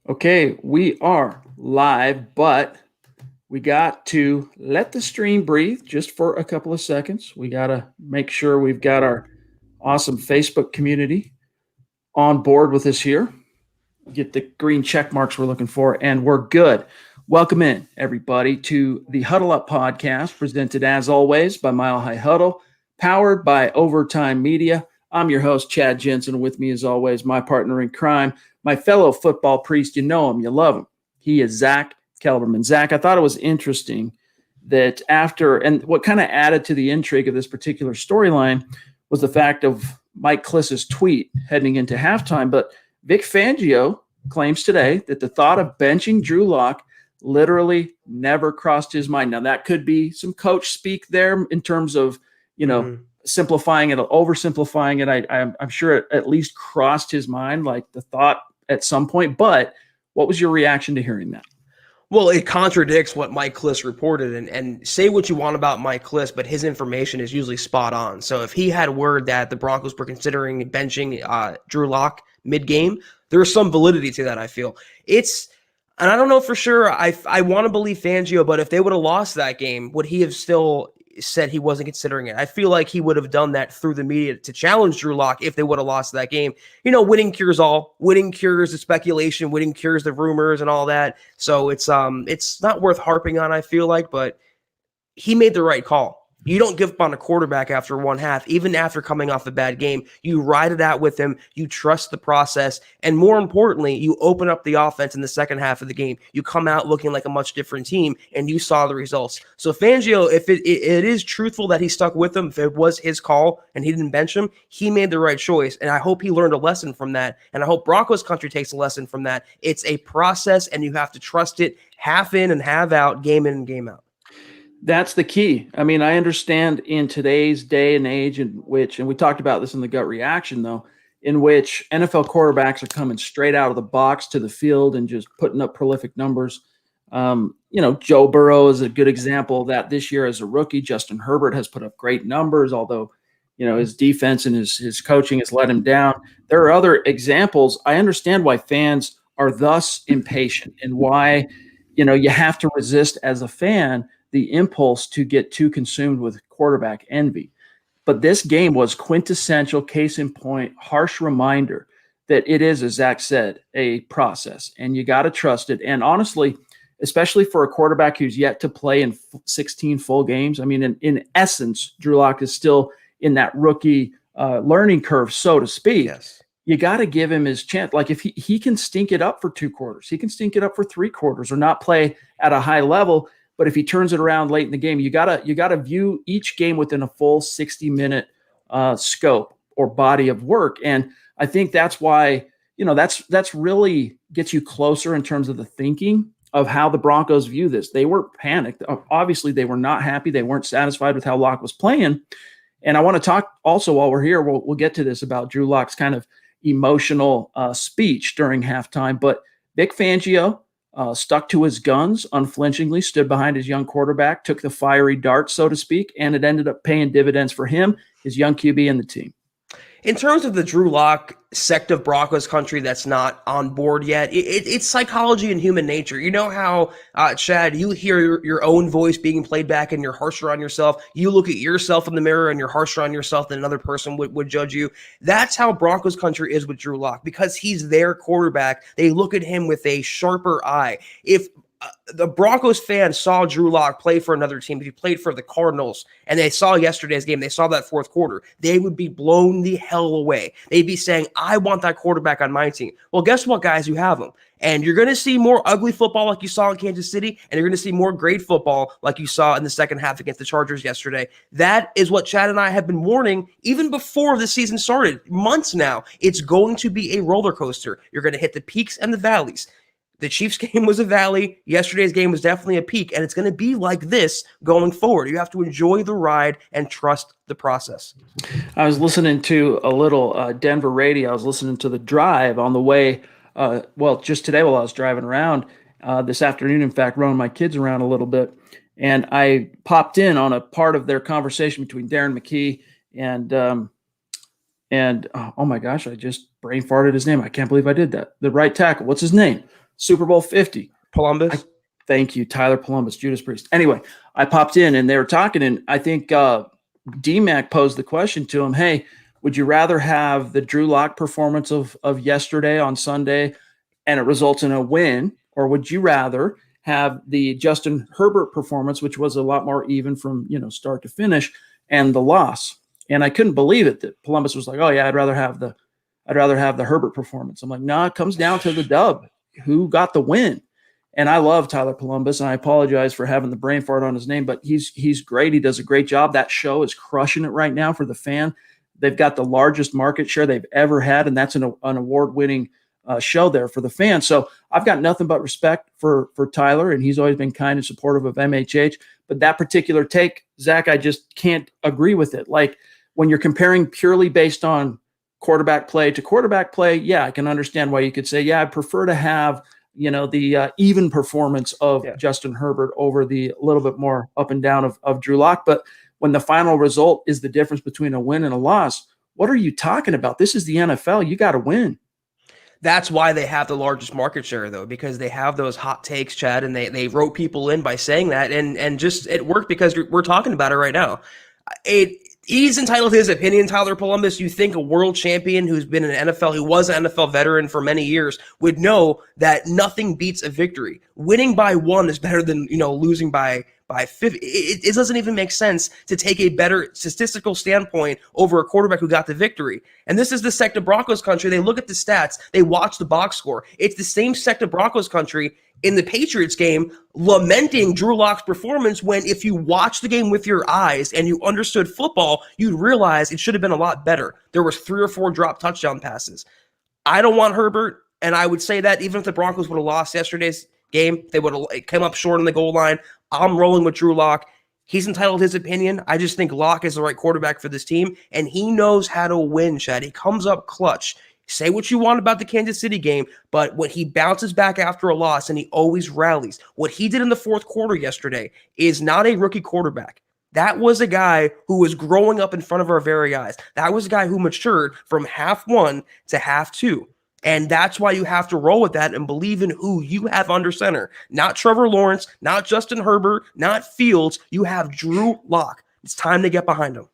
Okay, we are live, but we got to let the stream breathe just for a couple of seconds. We got to make sure we've got our awesome Facebook community on board with us here. Get the green check marks we're looking for, and we're good. Welcome in, everybody, to the Huddle Up podcast, presented as always by Mile High Huddle, powered by Overtime Media. I'm your host, Chad Jensen. With me, as always, my partner in crime, my fellow football priest. You know him, you love him. He is Zack Kelberman. Zack, I thought it was interesting that after, and what kind of added to the intrigue of this particular storyline was the fact of Mike Kliss's tweet heading into halftime. But Vic Fangio claims today that the thought of benching Drew Lock literally never crossed his mind. Now, that could be some coach speak there in terms of, simplifying it, oversimplifying it. I'm sure it at least crossed his mind, like the thought at some point. But what was your reaction to hearing that? Well, it contradicts what Mike Kliss reported, and say what you want about Mike Kliss, but his information is usually spot on. So if he had word that the Broncos were considering benching Drew Lock mid-game, there's some validity to that, I feel. And I don't know for sure, I want to believe Fangio, but if they would have lost that game, would he have still said he wasn't considering it? I feel like he would have done that through the media to challenge Drew Lock if they would have lost that game. Winning cures all. Winning cures the speculation. Winning cures the rumors and all that. So it's not worth harping on, I feel like, but he made the right call. You don't give up on a quarterback after one half, even after coming off a bad game. You ride it out with him. You trust the process. And more importantly, you open up the offense in the second half of the game. You come out looking like a much different team, and you saw the results. So Fangio, if it is truthful that he stuck with him, if it was his call and he didn't bench him, he made the right choice. And I hope he learned a lesson from that. And I hope Broncos country takes a lesson from that. It's a process, and you have to trust it half in and half out, game in and game out. That's the key. I mean, I understand in today's day and age in which, and we talked about this in the gut reaction, though, in which NFL quarterbacks are coming straight out of the box to the field and just putting up prolific numbers. Joe Burrow is a good example of that this year as a rookie. Justin Herbert has put up great numbers, although, his defense and his coaching has let him down. There are other examples. I understand why fans are thus impatient and why, you have to resist as a fan the impulse to get too consumed with quarterback envy. But this game was quintessential, case in point, harsh reminder that it is, as Zack said, a process, and you got to trust it. And honestly, especially for a quarterback who's yet to play in 16 full games, I mean, in essence, Drew Lock is still in that rookie learning curve, so to speak. Yes. You got to give him his chance. Like if he can stink it up for 2 quarters, he can stink it up for 3 quarters or not play at a high level. But if he turns it around late in the game, you gotta view each game within a full 60-minute scope or body of work. And I think that's why, that's really gets you closer in terms of the thinking of how the Broncos view this. They were panicked. Obviously, they were not happy. They weren't satisfied with how Lock was playing. And I want to talk also while we're here, we'll get to this about Drew Lock's kind of emotional speech during halftime. But Vic Fangio stuck to his guns unflinchingly, stood behind his young quarterback, took the fiery dart, so to speak, and it ended up paying dividends for him, his young QB, and the team. In terms of the Drew Lock sect of Broncos country that's not on board yet, it's psychology and human nature. You know how, Chad, you hear your own voice being played back and you're harsher on yourself. You look at yourself in the mirror and you're harsher on yourself than another person would judge you. That's how Broncos country is with Drew Lock. Because he's their quarterback, they look at him with a sharper eye. If the Broncos fans saw Drew Lock play for another team, if he played for the Cardinals, and they saw yesterday's game, they saw that fourth quarter, they would be blown the hell away. They'd be saying, I want that quarterback on my team. Well, guess what, guys? You have him. And you're going to see more ugly football like you saw in Kansas City, and you're going to see more great football like you saw in the second half against the Chargers yesterday. That is what Chad and I have been warning even before the season started. Months now. It's going to be a roller coaster. You're going to hit the peaks and the valleys. The Chiefs game was a valley. Yesterday's game was definitely a peak, and it's going to be like this going forward. You have to enjoy the ride and trust the process. I was listening to a little Denver radio. I was listening to The Drive on the way, just today while I was driving around this afternoon, in fact, running my kids around a little bit. And I popped in on a part of their conversation between Darren McKee and oh my gosh, I just brain farted his name. I can't believe I did that. The right tackle. What's his name? Super Bowl 50. Columbus. Thank you, Tyler Columbus, Judas Priest. Anyway, I popped in and they were talking, and I think D-Mac posed the question to him, hey, would you rather have the Drew Lock performance of yesterday on Sunday and it results in a win, or would you rather have the Justin Herbert performance, which was a lot more even from start to finish, and the loss? And I couldn't believe it that Columbus was like, oh yeah, I'd rather have the Herbert performance. I'm like, no, it comes down to the dub. Who got the win? And I love Tyler Columbus, and I apologize for having the brain fart on his name, but he's great. He does a great job. That show is crushing it right now for the fan. They've got the largest market share they've ever had, and that's an award-winning show there for the fans. So I've got nothing but respect for Tyler, and he's always been kind and supportive of MHH. But that particular take, Zach, I just can't agree with it. Like when you're comparing purely based on quarterback play to quarterback play, yeah, I can understand why you could say, yeah, I prefer to have the even performance of Justin Herbert over the little bit more up and down of Drew Lock. But when the final result is the difference between a win and a loss, what are you talking about? This is the NFL. You got to win. That's why they have the largest market share, though, because they have those hot takes, Chad, and they wrote people in by saying that, and just it worked because we're talking about it right now. He's entitled to his opinion, Tyler Columbus. You think a world champion who's been in the NFL, who was an NFL veteran for many years, would know that nothing beats a victory. Winning by 1 is better than losing by 50. It doesn't even make sense to take a better statistical standpoint over a quarterback who got the victory. And this is the sect of Broncos country. They look at the stats. They watch the box score. It's the same sect of Broncos country in the Patriots game lamenting Drew Lock's performance, when if you watch the game with your eyes and you understood football, you'd realize it should have been a lot better. There was 3 or 4 drop touchdown passes. I don't want Herbert, and I would say that even if the Broncos would have lost yesterday's game, they would have come up short on the goal line. I'm rolling with Drew Lock. He's entitled to his opinion. I just think Lock is the right quarterback for this team, and he knows how to win, Chad. He comes up clutch. Say what you want about the Kansas City game, but when he bounces back after a loss and he always rallies, what he did in the fourth quarter yesterday is not a rookie quarterback. That was a guy who was growing up in front of our very eyes. That was a guy who matured from half 1 to half 2. And that's why you have to roll with that and believe in who you have under center. Not Trevor Lawrence, not Justin Herbert, not Fields. You have Drew Lock. It's time to get behind him.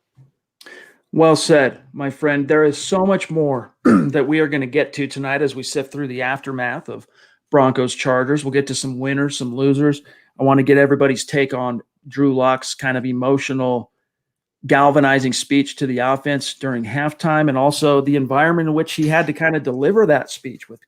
Well said, my friend. There is so much more that we are going to get to tonight as we sift through the aftermath of Broncos Chargers. We'll get to some winners, some losers. I want to get everybody's take on Drew Lock's kind of emotional, galvanizing speech to the offense during halftime, and also the environment in which he had to kind of deliver that speech with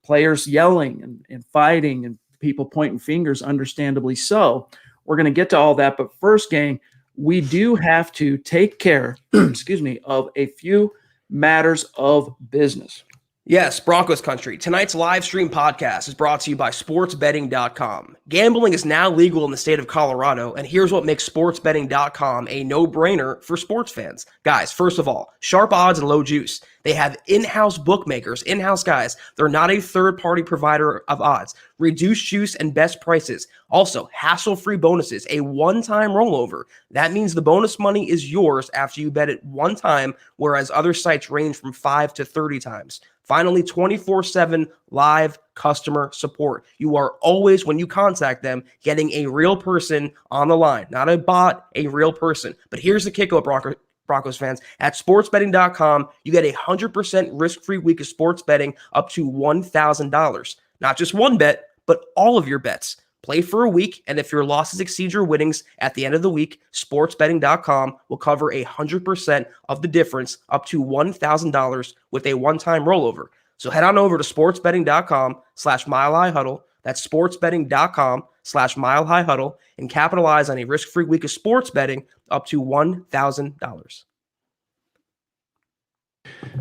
players yelling and fighting and people pointing fingers, understandably so. We're going to get to all that. But first, gang, we do have to take care, of a few matters of business. Yes, Broncos country. Tonight's live stream podcast is brought to you by sportsbetting.com. Gambling is now legal in the state of Colorado, and here's what makes sportsbetting.com a no-brainer for sports fans. Guys, first of all, sharp odds and low juice. They have in-house bookmakers, in-house guys. They're not a third-party provider of odds. Reduced juice and best prices. Also, hassle-free bonuses, a one-time rollover. That means the bonus money is yours after you bet it one time, whereas other sites range from 5 to 30 times. Finally, 24/7 live customer support. You are always, when you contact them, getting a real person on the line. Not a bot, a real person. But here's the kicker, Broncos fans. At sportsbetting.com, you get a 100% risk-free week of sports betting up to $1,000. Not just one bet, but all of your bets. Play for a week, and if your losses exceed your winnings at the end of the week, sportsbetting.com will cover 100% of the difference up to $1,000 with a one-time rollover. So head on over to sportsbetting.com/milehighhuddle. That's sportsbetting.com/milehighhuddle and capitalize on a risk-free week of sports betting up to $1,000.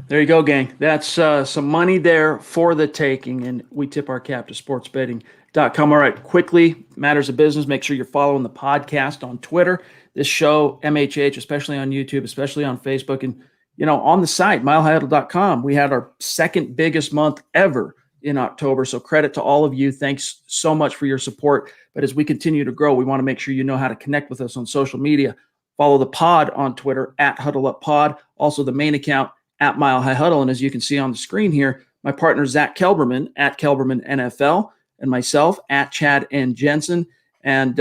There you go, gang. That's some money there for the taking, and we tip our cap to sportsbetting.com. All right, quickly, matters of business. Make sure you're following the podcast on Twitter. This show, MHH, especially on YouTube, especially on Facebook, and on the site, milehighhuddle.com. We had our second biggest month ever in October, so credit to all of you. Thanks so much for your support. But as we continue to grow, we want to make sure you know how to connect with us on social media. Follow the pod on Twitter at HuddleUpPod. Also, the main account at Mile High Huddle. And as you can see on the screen here, my partner, Zack Kelberman, at Kelberman NFL. and myself at Chad and Jensen. And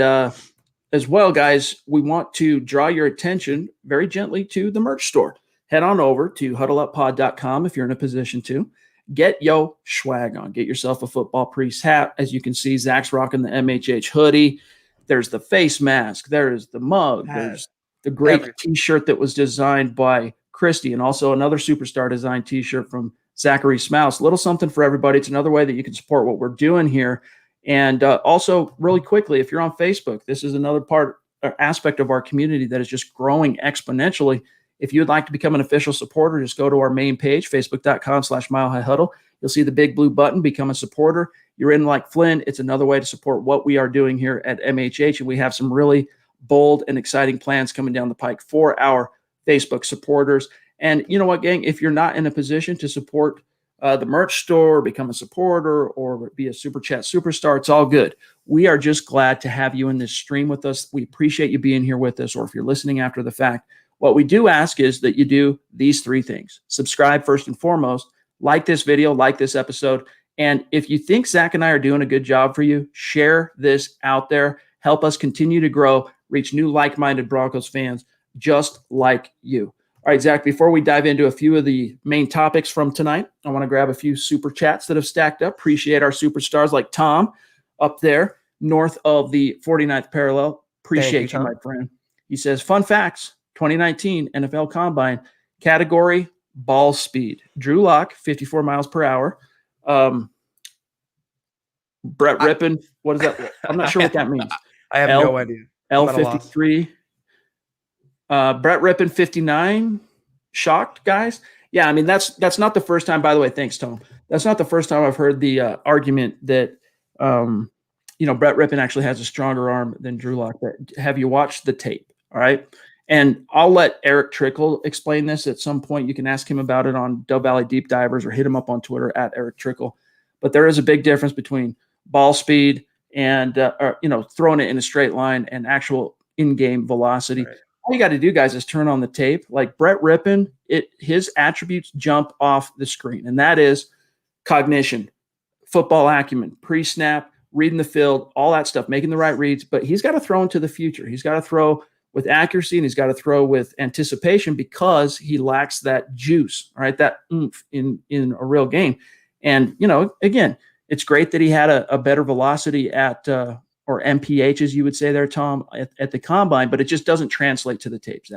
as well, guys, we want to draw your attention very gently to the merch store. Head on over to huddleuppod.com if you're in a position to. Get yo swag on. Get yourself a football priest hat. As you can see, Zach's rocking the MHH hoodie. There's the face mask. There's the mug. There's the great T-shirt that was designed by Christy, and also another superstar designed T-shirt from Zachary Smouse. A little something for everybody. It's another way that you can support what we're doing here. And also, really quickly, if you're on Facebook, this is another part or aspect of our community that is just growing exponentially. If you would like to become an official supporter, just go to our main page, facebook.com/milehighhuddle. You'll see the big blue button, become a supporter. You're in like Flynn. It's another way to support what we are doing here at MHH. And we have some really bold and exciting plans coming down the pike for our Facebook supporters. And you know what, gang? If you're not in a position to support the merch store, become a supporter, or be a Super Chat superstar, it's all good. We are just glad to have you in this stream with us. We appreciate you being here with us, or if you're listening after the fact. What we do ask is that you do these three things. Subscribe first and foremost, like this video, like this episode. And if you think Zach and I are doing a good job for you, share this out there. Help us continue to grow, reach new like-minded Broncos fans just like you. All right, Zach, before we dive into a few of the main topics from tonight, I want to grab a few super chats that have stacked up. Appreciate our superstars like Tom up there north of the 49th parallel. Appreciate you, my friend. He says, fun facts. 2019 NFL Combine category ball speed. Drew Lock, 54 miles per hour. Brett Rippon, what is that? I'm not sure what that means. I have no idea. L53. Brett Rippon, 59. Shocked, guys? Yeah, I mean, that's not the first time, by the way. Thanks, Tom. That's not the first time I've heard the argument that, Brett Rippon actually has a stronger arm than Drew Lock. But have you watched the tape? All right. And I'll let Eric Trickle explain this at some point. You can ask him about it on Dove Valley Deep Divers or hit him up on Twitter at Eric Trickle. But there is a big difference between ball speed and, throwing it in a straight line and actual in-game velocity. Right. All you got to do, guys, is turn on the tape. Like Brett Rippon, his attributes jump off the screen, and that is cognition, football acumen, pre-snap, reading the field, all that stuff, making the right reads. But he's got to throw into the future. He's got to throw with accuracy, and he's got to throw with anticipation because he lacks that juice, right? That oomph in a real game. And, again, it's great that he had a better velocity at or MPH, as you would say there, Tom, at the combine, but it just doesn't translate to the tapes.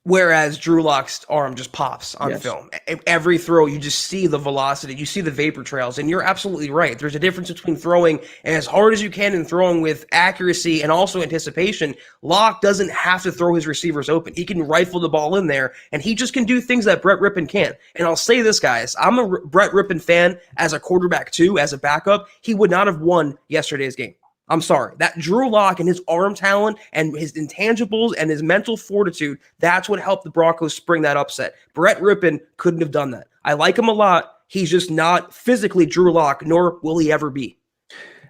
Whereas Drew Lock's arm just pops on film. Every throw, you just see the velocity, you see the vapor trails, and you're absolutely right. There's a difference between throwing as hard as you can and throwing with accuracy and also anticipation. Lock doesn't have to throw his receivers open. He can rifle the ball in there, and he just can do things that Brett Rippon can't. And I'll say this, guys, I'm a Brett Rippon fan as a quarterback too, as a backup. He would not have won yesterday's game. I'm sorry. That Drew Lock and his arm talent and his intangibles and his mental fortitude, that's what helped the Broncos spring that upset. Brett Rippon couldn't have done that. I like him a lot. He's just not physically Drew Lock, nor will he ever be.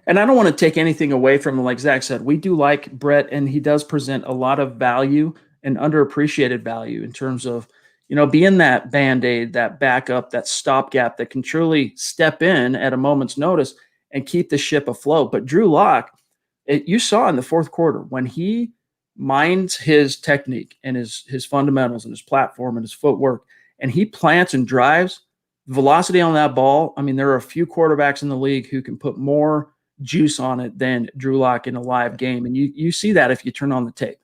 And I don't want to take anything away from him. Like Zach said, we do like Brett, and he does present a lot of value and underappreciated value in terms of, being that Band-Aid, that backup, that stopgap that can truly step in at a moment's notice and keep the ship afloat. But Drew Lock, you saw in the fourth quarter when he minds his technique and his fundamentals and his platform and his footwork, and he plants and drives, velocity on that ball. I mean, there are a few quarterbacks in the league who can put more juice on it than Drew Lock in a live game. And you see that if you turn on the tape.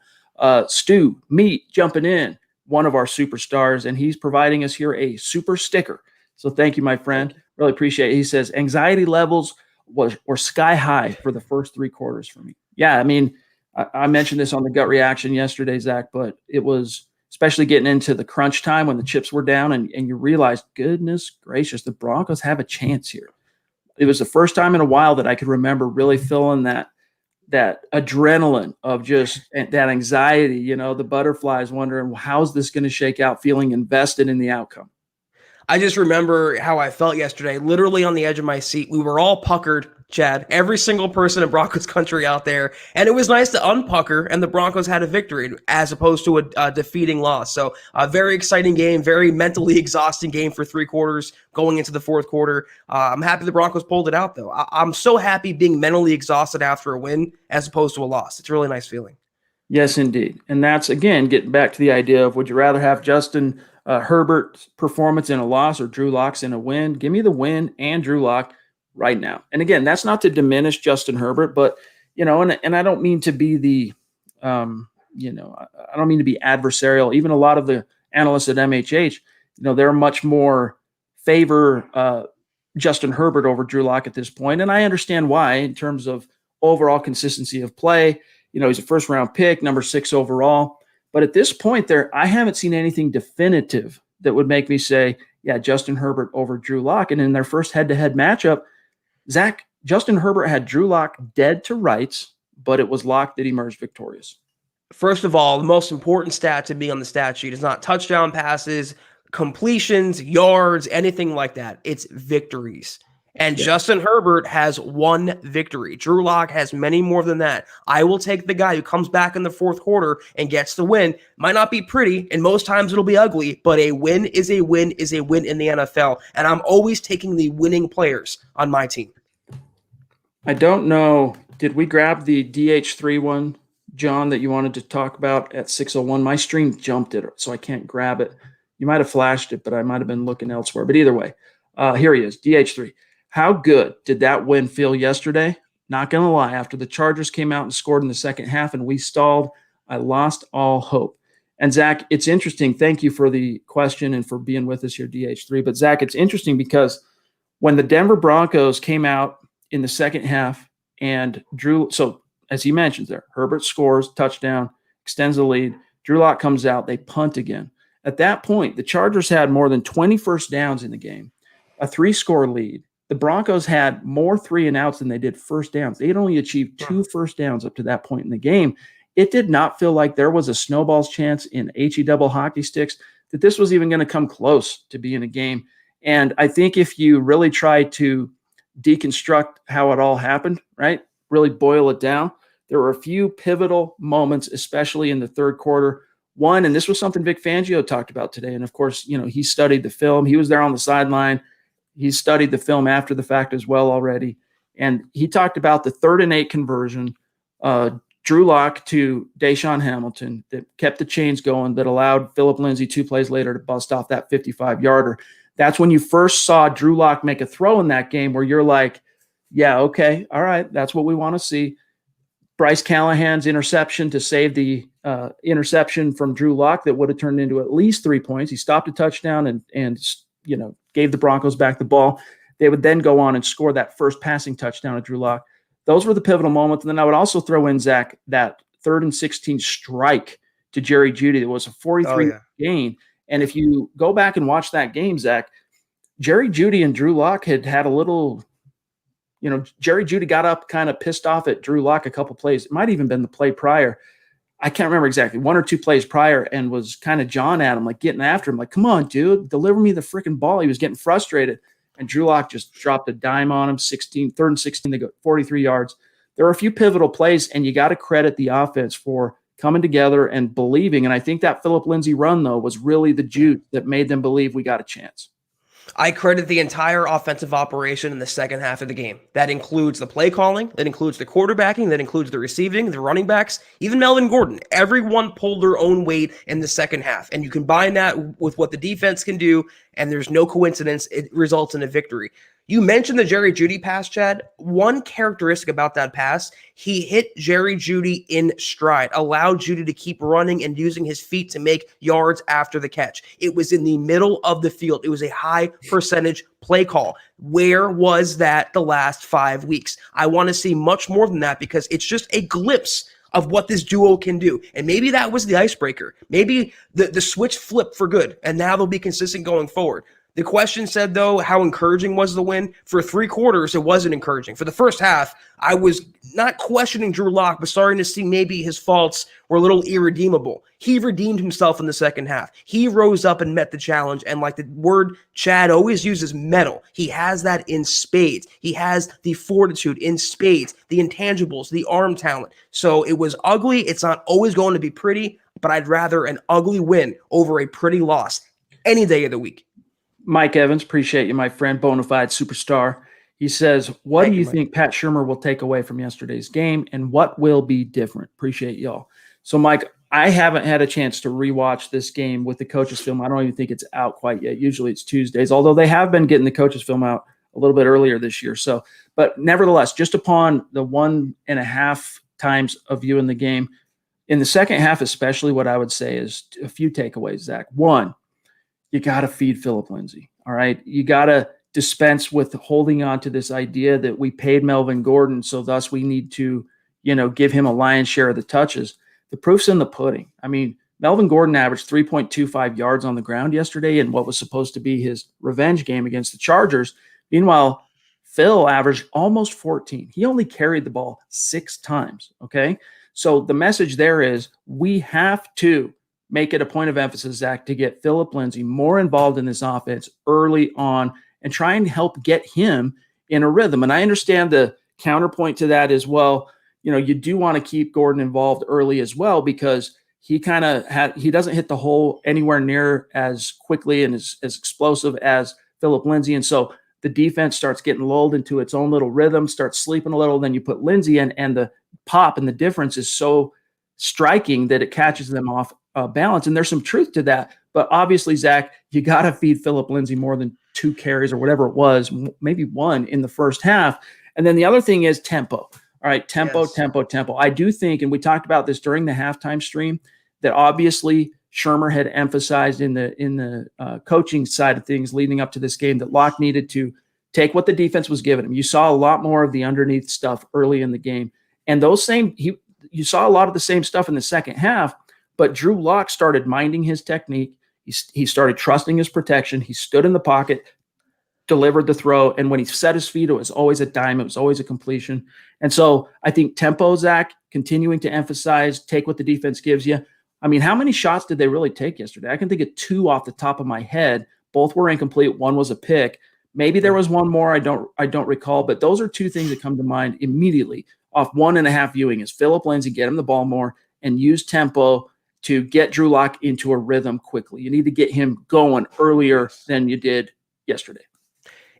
Stu, Meat, jumping in, one of our superstars, and he's providing us here a super sticker. So thank you, my friend. Really appreciate it. He says, anxiety levels were sky high for the first three quarters for me. Yeah, I mean, I mentioned this on the gut reaction yesterday, Zach, but it was especially getting into the crunch time when the chips were down and you realized, goodness gracious, the Broncos have a chance here. It was the first time in a while that I could remember really feeling that adrenaline of just that anxiety, the butterflies wondering, how's this going to shake out, feeling invested in the outcome. I just remember how I felt yesterday, literally on the edge of my seat. We were all puckered Chad. Every single person in Broncos country out there. And it was nice to unpucker, and the Broncos had a victory as opposed to a defeating loss. So a very exciting game, very mentally exhausting game for 3 quarters going into the 4th quarter. I'm happy the Broncos pulled it out, though. I'm so happy being mentally exhausted after a win as opposed to a loss. It's a really nice feeling. Yes, indeed. And that's, again, getting back to the idea of, would you rather have Justin Herbert's performance in a loss or Drew Lock's in a win? Give me the win and Drew Lock right now. And again, that's not to diminish Justin Herbert, but, and I don't mean to be the, I don't mean to be adversarial. Even a lot of the analysts at MHH, they're much more favor Justin Herbert over Drew Lock at this point. And I understand why, in terms of overall consistency of play. He's a first-round pick, number 6 overall. But at this point I haven't seen anything definitive that would make me say, yeah, Justin Herbert over Drew Lock. And in their first head-to-head matchup, Justin Herbert had Drew Lock dead to rights, but it was Lock that emerged victorious. First of all, the most important stat to me on the stat sheet is not touchdown passes, completions, yards, anything like that. It's victories. And Justin Herbert has 1 victory. Drew Lock has many more than that. I will take the guy who comes back in the 4th quarter and gets the win. Might not be pretty, and most times it'll be ugly, but a win is a win is a win in the NFL. And I'm always taking the winning players on my team. I don't know. Did we grab the DH3 one, John, that you wanted to talk about at 6:01? My stream jumped it, so I can't grab it. You might have flashed it, but I might have been looking elsewhere. But either way, here he is, DH3. How good did that win feel yesterday? Not going to lie, after the Chargers came out and scored in the second half and we stalled, I lost all hope. And Zach, it's interesting. Thank you for the question and for being with us here, DH3. But Zach, it's interesting because when the Denver Broncos came out in the second half and so as he mentions there, Herbert scores, touchdown, extends the lead. Drew Lock comes out, they punt again. At that point, the Chargers had more than 20 first downs in the game, a 3-score lead. The Broncos had more 3-and-outs than they did first downs. They had only achieved 2 first downs up to that point in the game. It did not feel like there was a snowball's chance in HE double hockey sticks that this was even going to come close to being a game. And I think if you really try to deconstruct how it all happened, right, really boil it down, there were a few pivotal moments, especially in the 3rd quarter. One, and this was something Vic Fangio talked about today. And of course, he studied the film. He was there on the sideline. He studied the film after the fact as well already. And he talked about the 3rd and 8 conversion, Drew Lock to Deshaun Hamilton, that kept the chains going, that allowed Phillip Lindsay 2 plays later to bust off that 55-yarder. That's when you first saw Drew Lock make a throw in that game where you're like, yeah, okay, all right, that's what we want to see. Bryce Callahan's interception to save the interception from Drew Lock that would have turned into at least 3 points. He stopped a touchdown and gave the Broncos back the ball. They would then go on and score that first passing touchdown at Drew Lock. Those were the pivotal moments. And then I would also throw in, Zach, that 3rd and 16 strike to Jerry Jeudy. It was a 43 gain. And if you go back and watch that game, Zach, Jerry Jeudy and Drew Lock had a little, Jerry Jeudy got up kind of pissed off at Drew Lock a couple plays. It might even been the play prior. I can't remember exactly, 1 or 2 plays prior, and was kind of jawing at him, like getting after him, like, come on, dude, deliver me the freaking ball. He was getting frustrated. And Drew Lock just dropped a dime on him, 3rd and 16, they go 43 yards. There were a few pivotal plays, and you got to credit the offense for coming together and believing. And I think that Phillip Lindsay run, though, was really the juice that made them believe we got a chance. I credit the entire offensive operation in the second half of the game. That includes the play calling, that includes the quarterbacking, that includes the receiving, the running backs, even Melvin Gordon. Everyone pulled their own weight in the second half. And you combine that with what the defense can do, and there's no coincidence, it results in a victory. You mentioned the Jerry Jeudy pass, Chad. One characteristic about that pass, he hit Jerry Jeudy in stride, allowed Jeudy to keep running and using his feet to make yards after the catch. It was in the middle of the field. It was a high percentage play call. Where was that the last 5 weeks? I want to see much more than that, because it's just a glimpse of what this duo can do. And maybe that was the icebreaker. Maybe the switch flipped for good, and now they'll be consistent going forward. The question said, though, how encouraging was the win? For 3 quarters, it wasn't encouraging. For the first half, I was not questioning Drew Lock, but starting to see maybe his faults were a little irredeemable. He redeemed himself in the second half. He rose up and met the challenge, and like the word Chad always uses, mettle. He has that in spades. He has the fortitude in spades, the intangibles, the arm talent. So it was ugly. It's not always going to be pretty, but I'd rather an ugly win over a pretty loss any day of the week. Mike Evans, appreciate you, my friend, bona fide superstar. He says, what do you think Pat Shurmur will take away from yesterday's game, and what will be different? Appreciate y'all. So, Mike, I haven't had a chance to rewatch this game with the coaches' film. I don't even think it's out quite yet. Usually it's Tuesdays, although they have been getting the coaches' film out a little bit earlier this year. So, but nevertheless, just upon the 1.5 times of viewing the game, in the second half especially, what I would say is a few takeaways, Zach. One, you got to feed Phillip Lindsay, all right? You got to dispense with holding on to this idea that we paid Melvin Gordon, so thus we need to, give him a lion's share of the touches. The proof's in the pudding. I mean, Melvin Gordon averaged 3.25 yards on the ground yesterday in what was supposed to be his revenge game against the Chargers. Meanwhile, Phil averaged almost 14. He only carried the ball 6 times, okay? So the message there is we have to make it a point of emphasis, Zach, to get Phillip Lindsay more involved in this offense early on and try and help get him in a rhythm. And I understand the counterpoint to that as well. You do want to keep Gordon involved early as well, because he doesn't hit the hole anywhere near as quickly and as explosive as Phillip Lindsay. And so the defense starts getting lulled into its own little rhythm, starts sleeping a little. Then you put Lindsay in, and the pop and the difference is so striking that it catches them off balance. And there's some truth to that. But obviously, Zach, you got to feed Phillip Lindsay more than 2 carries or whatever it was, maybe 1 in the first half. And then the other thing is tempo. All right, tempo. I do think, and we talked about this during the halftime stream, that obviously Shurmur had emphasized in the coaching side of things leading up to this game that Locke needed to take what the defense was giving him. You saw a lot more of the underneath stuff early in the game. And you saw a lot of the same stuff in the second half, but Drew Lock started minding his technique. He started trusting his protection. He stood in the pocket, delivered the throw, and when he set his feet, it was always a dime. It was always a completion. And so I think tempo, Zach, continuing to emphasize, take what the defense gives you. I mean, how many shots did they really take yesterday? I can think of 2 off the top of my head. Both were incomplete. 1 was a pick. Maybe there was 1 more. I don't recall, but those are 2 things that come to mind immediately off 1.5 viewing is Phillip Lindsay, get him the ball more, and use tempo to get Drew Lock into a rhythm quickly. You need to get him going earlier than you did yesterday.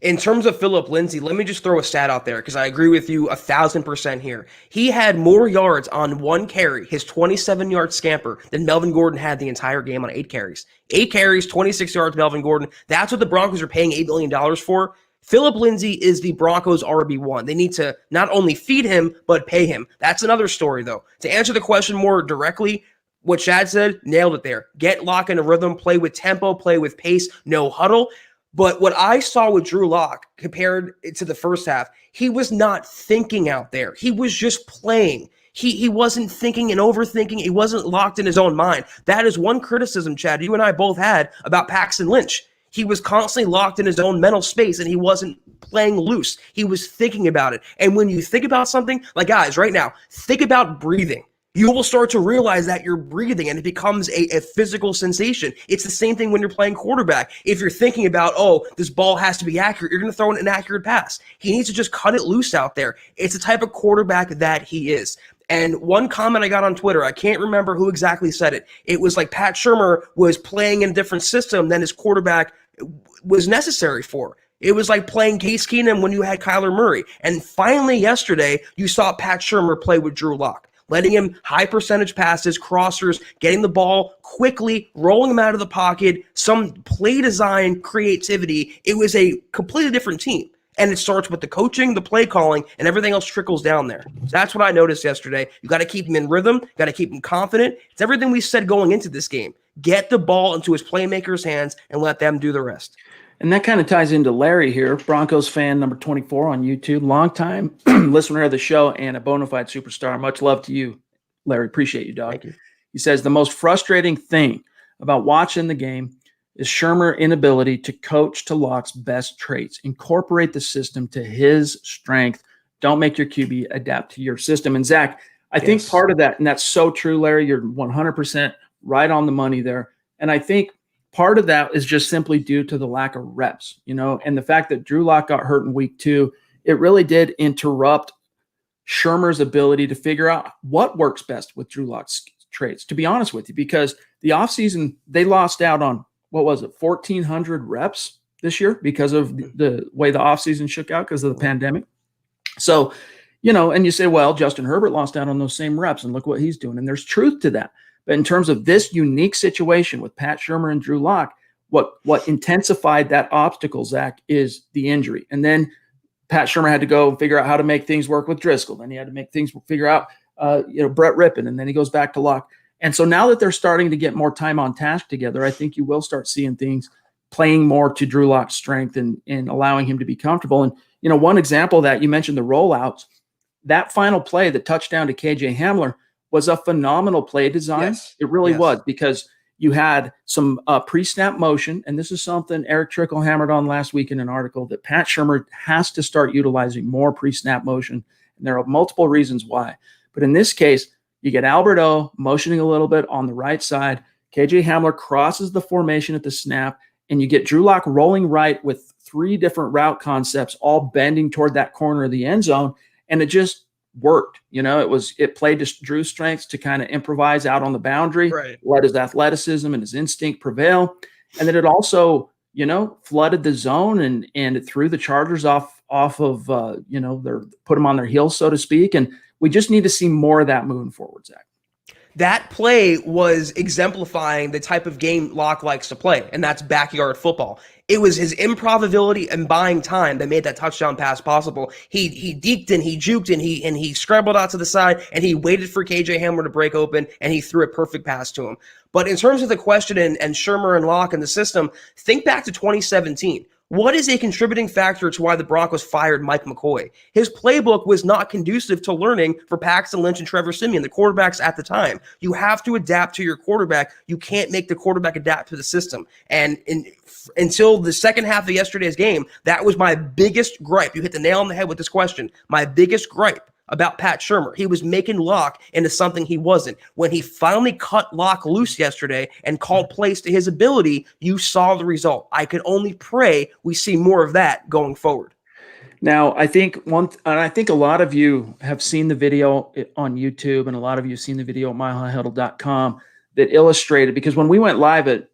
In terms of Phillip Lindsay, let me just throw a stat out there because I agree with you 1,000% here. He had more yards on 1 carry, his 27-yard scamper, than Melvin Gordon had the entire game on 8 carries. 8 carries, 26 yards, Melvin Gordon. That's what the Broncos are paying $8 million for. Phillip Lindsay is the Broncos' RB1. They need to not only feed him, but pay him. That's another story, though. To answer the question more directly, what Chad said, nailed it there. Get Lock in a rhythm, play with tempo, play with pace, no huddle. But what I saw with Drew Lock compared to the first half, he was not thinking out there. He was just playing. He wasn't thinking and overthinking. He wasn't locked in his own mind. That is one criticism, Chad, you and I both had about Paxton Lynch. He was constantly locked in his own mental space, and he wasn't playing loose. He was thinking about it. And when you think about something, like guys, right now, think about breathing. You will start to realize that you're breathing and it becomes a physical sensation. It's the same thing when you're playing quarterback. If you're thinking about, oh, this ball has to be accurate, you're going to throw an inaccurate pass. He needs to just cut it loose out there. It's the type of quarterback that he is. And one comment I got on Twitter, I can't remember who exactly said it. It was like Pat Shurmur was playing in a different system than his quarterback was necessary for. It was like playing Case Keenum when you had Kyler Murray. And finally yesterday, you saw Pat Shurmur play with Drew Lock, letting him high percentage passes, crossers, getting the ball quickly, rolling him out of the pocket, some play design creativity. It was a completely different team. And it starts with the coaching, the play calling, and everything else trickles down there. So that's what I noticed yesterday. You got to keep him in rhythm, got to keep him confident. It's everything we said going into this game. Get the ball into his playmakers' hands and let them do the rest. And that kind of ties into Larry here, Broncos fan number 24 on YouTube, longtime listener of the show and a bona fide superstar. Much love to you, Larry. Appreciate you, dog. Thank you. He says, the most frustrating thing about watching the game is Shermer's inability to coach to Locke's best traits. Incorporate the system to his strength. Don't make your QB adapt to your system. And Zach, I think part of that, and that's so true, Larry, you're 100% right on the money there. And I think part of that is just simply due to the lack of reps, and the fact that Drew Lock got hurt in week 2, it really did interrupt Shermer's ability to figure out what works best with Drew Lock's traits, to be honest with you, because the offseason, they lost out on, 1,400 reps this year because of the way the offseason shook out because of the pandemic. So, and you say, well, Justin Herbert lost out on those same reps and look what he's doing. And there's truth to that. But in terms of this unique situation with Pat Shurmur and Drew Lock, what intensified that obstacle, Zach, is the injury. And then Pat Shurmur had to go figure out how to make things work with Driscoll. Then he had to figure out, Brett Rippon, and then he goes back to Lock. And so now that they're starting to get more time on task together, I think you will start seeing things playing more to Drew Lock's strength and allowing him to be comfortable. And, one example of that, you mentioned the rollouts. That final play, the touchdown to KJ Hamler, was a phenomenal play design. Yes. It really was, because you had some pre-snap motion, and this is something Eric Trickle hammered on last week in an article, that Pat Shurmur has to start utilizing more pre-snap motion, and there are multiple reasons why. But in this case, you get Albert O motioning a little bit on the right side. KJ Hamler crosses the formation at the snap, and you get Drew Lock rolling right with 3 different route concepts, all bending toward that corner of the end zone, and it just worked. It played to Drew's strengths to kind of improvise out on the boundary, let his athleticism and his instinct prevail. And then it also, flooded the zone and it threw the Chargers off of, put them on their heels, so to speak. And we just need to see more of that moving forward, Zach. That play was exemplifying the type of game Locke likes to play, and that's backyard football. It was his improbability and buying time that made that touchdown pass possible. He deked and he juked and he scrambled out to the side and he waited for KJ Hamler to break open and he threw a perfect pass to him. But in terms of the question and Shurmur and Locke and the system, think back to 2017. What is a contributing factor to why the Broncos fired Mike McCoy? His playbook was not conducive to learning for Paxton Lynch and Trevor Siemian, the quarterbacks at the time. You have to adapt to your quarterback. You can't make the quarterback adapt to the system. And until the second half of yesterday's game, that was my biggest gripe. You hit the nail on the head with this question. My biggest gripe about Pat Shurmur. He was making Locke into something he wasn't. When he finally cut Locke loose yesterday and called plays to his ability, you saw the result. I could only pray we see more of that going forward. Now, I think a lot of you have seen the video on YouTube, and a lot of you have seen the video at milehighhuddle.com that illustrated, because when we went live at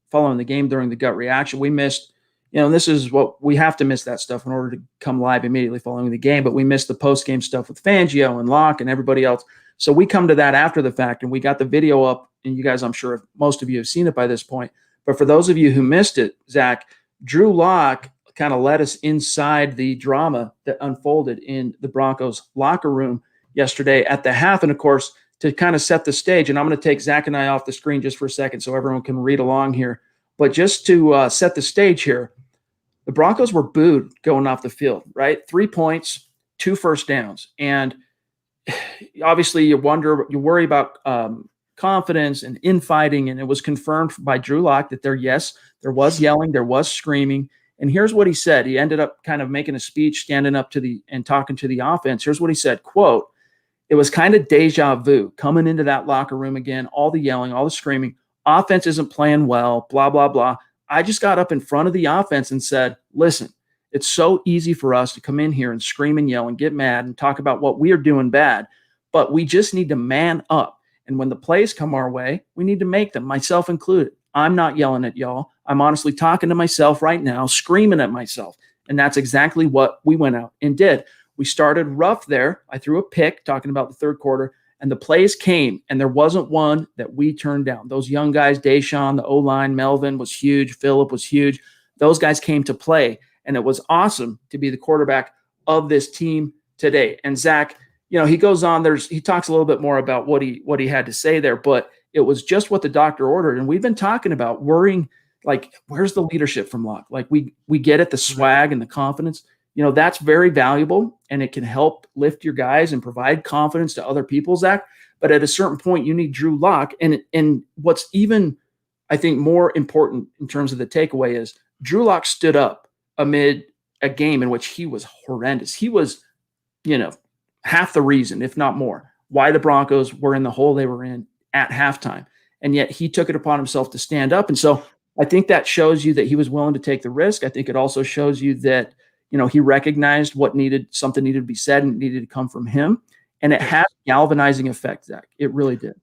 following the game during the gut reaction, we missed, this is what we have to miss, that stuff in order to come live immediately following the game. But we missed the post-game stuff with Fangio and Locke and everybody else. So we come to that after the fact, and we got the video up. And you guys, I'm sure most of you have seen it by this point. But for those of you who missed it, Zach, Drew Lock kind of led us inside the drama that unfolded in the Broncos locker room yesterday at the half. And of course, to kind of set the stage, and I'm going to take Zach and I off the screen just for a second so everyone can read along here. But just to set the stage here, the Broncos were booed going off the field, right? 3 points, 2 first downs. And obviously you worry about confidence and infighting. And it was confirmed by Drew Lock that there was yelling, there was screaming. And here's what he said. He ended up kind of making a speech, standing up and talking to the offense. Here's what he said, quote, "It was kind of deja vu coming into that locker room again, all the yelling, all the screaming. Offense isn't playing well, blah, blah, blah. I just got up in front of the offense and said, listen, it's so easy for us to come in here and scream and yell and get mad and talk about what we are doing bad, but we just need to man up. And when the plays come our way, we need to make them, myself included. I'm not yelling at y'all. I'm honestly talking to myself right now, screaming at myself." And that's exactly what we went out and did. We started rough there. I threw a pick talking about the third quarter, and the plays came, and there wasn't one that we turned down. Those young guys, Deshaun, the O-line, Melvin was huge, Phillip was huge. Those guys came to play, and it was awesome to be the quarterback of this team today. And Zach, he goes on, he talks a little bit more about what he had to say there, but it was just what the doctor ordered. And we've been talking about worrying, like, where's the leadership from Locke? Like, we get it, the swag and the confidence. That's very valuable, and it can help lift your guys and provide confidence to other people, Zach. But at a certain point, you need Drew Lock. And what's even I think more important in terms of the takeaway is Drew Lock stood up amid a game in which he was horrendous. He was, half the reason, if not more, why the Broncos were in the hole they were in at halftime. And yet he took it upon himself to stand up. And so I think that shows you that he was willing to take the risk. I think it also shows you that, he recognized something needed to be said and needed to come from him. And it had a galvanizing effect, Zach. It really did.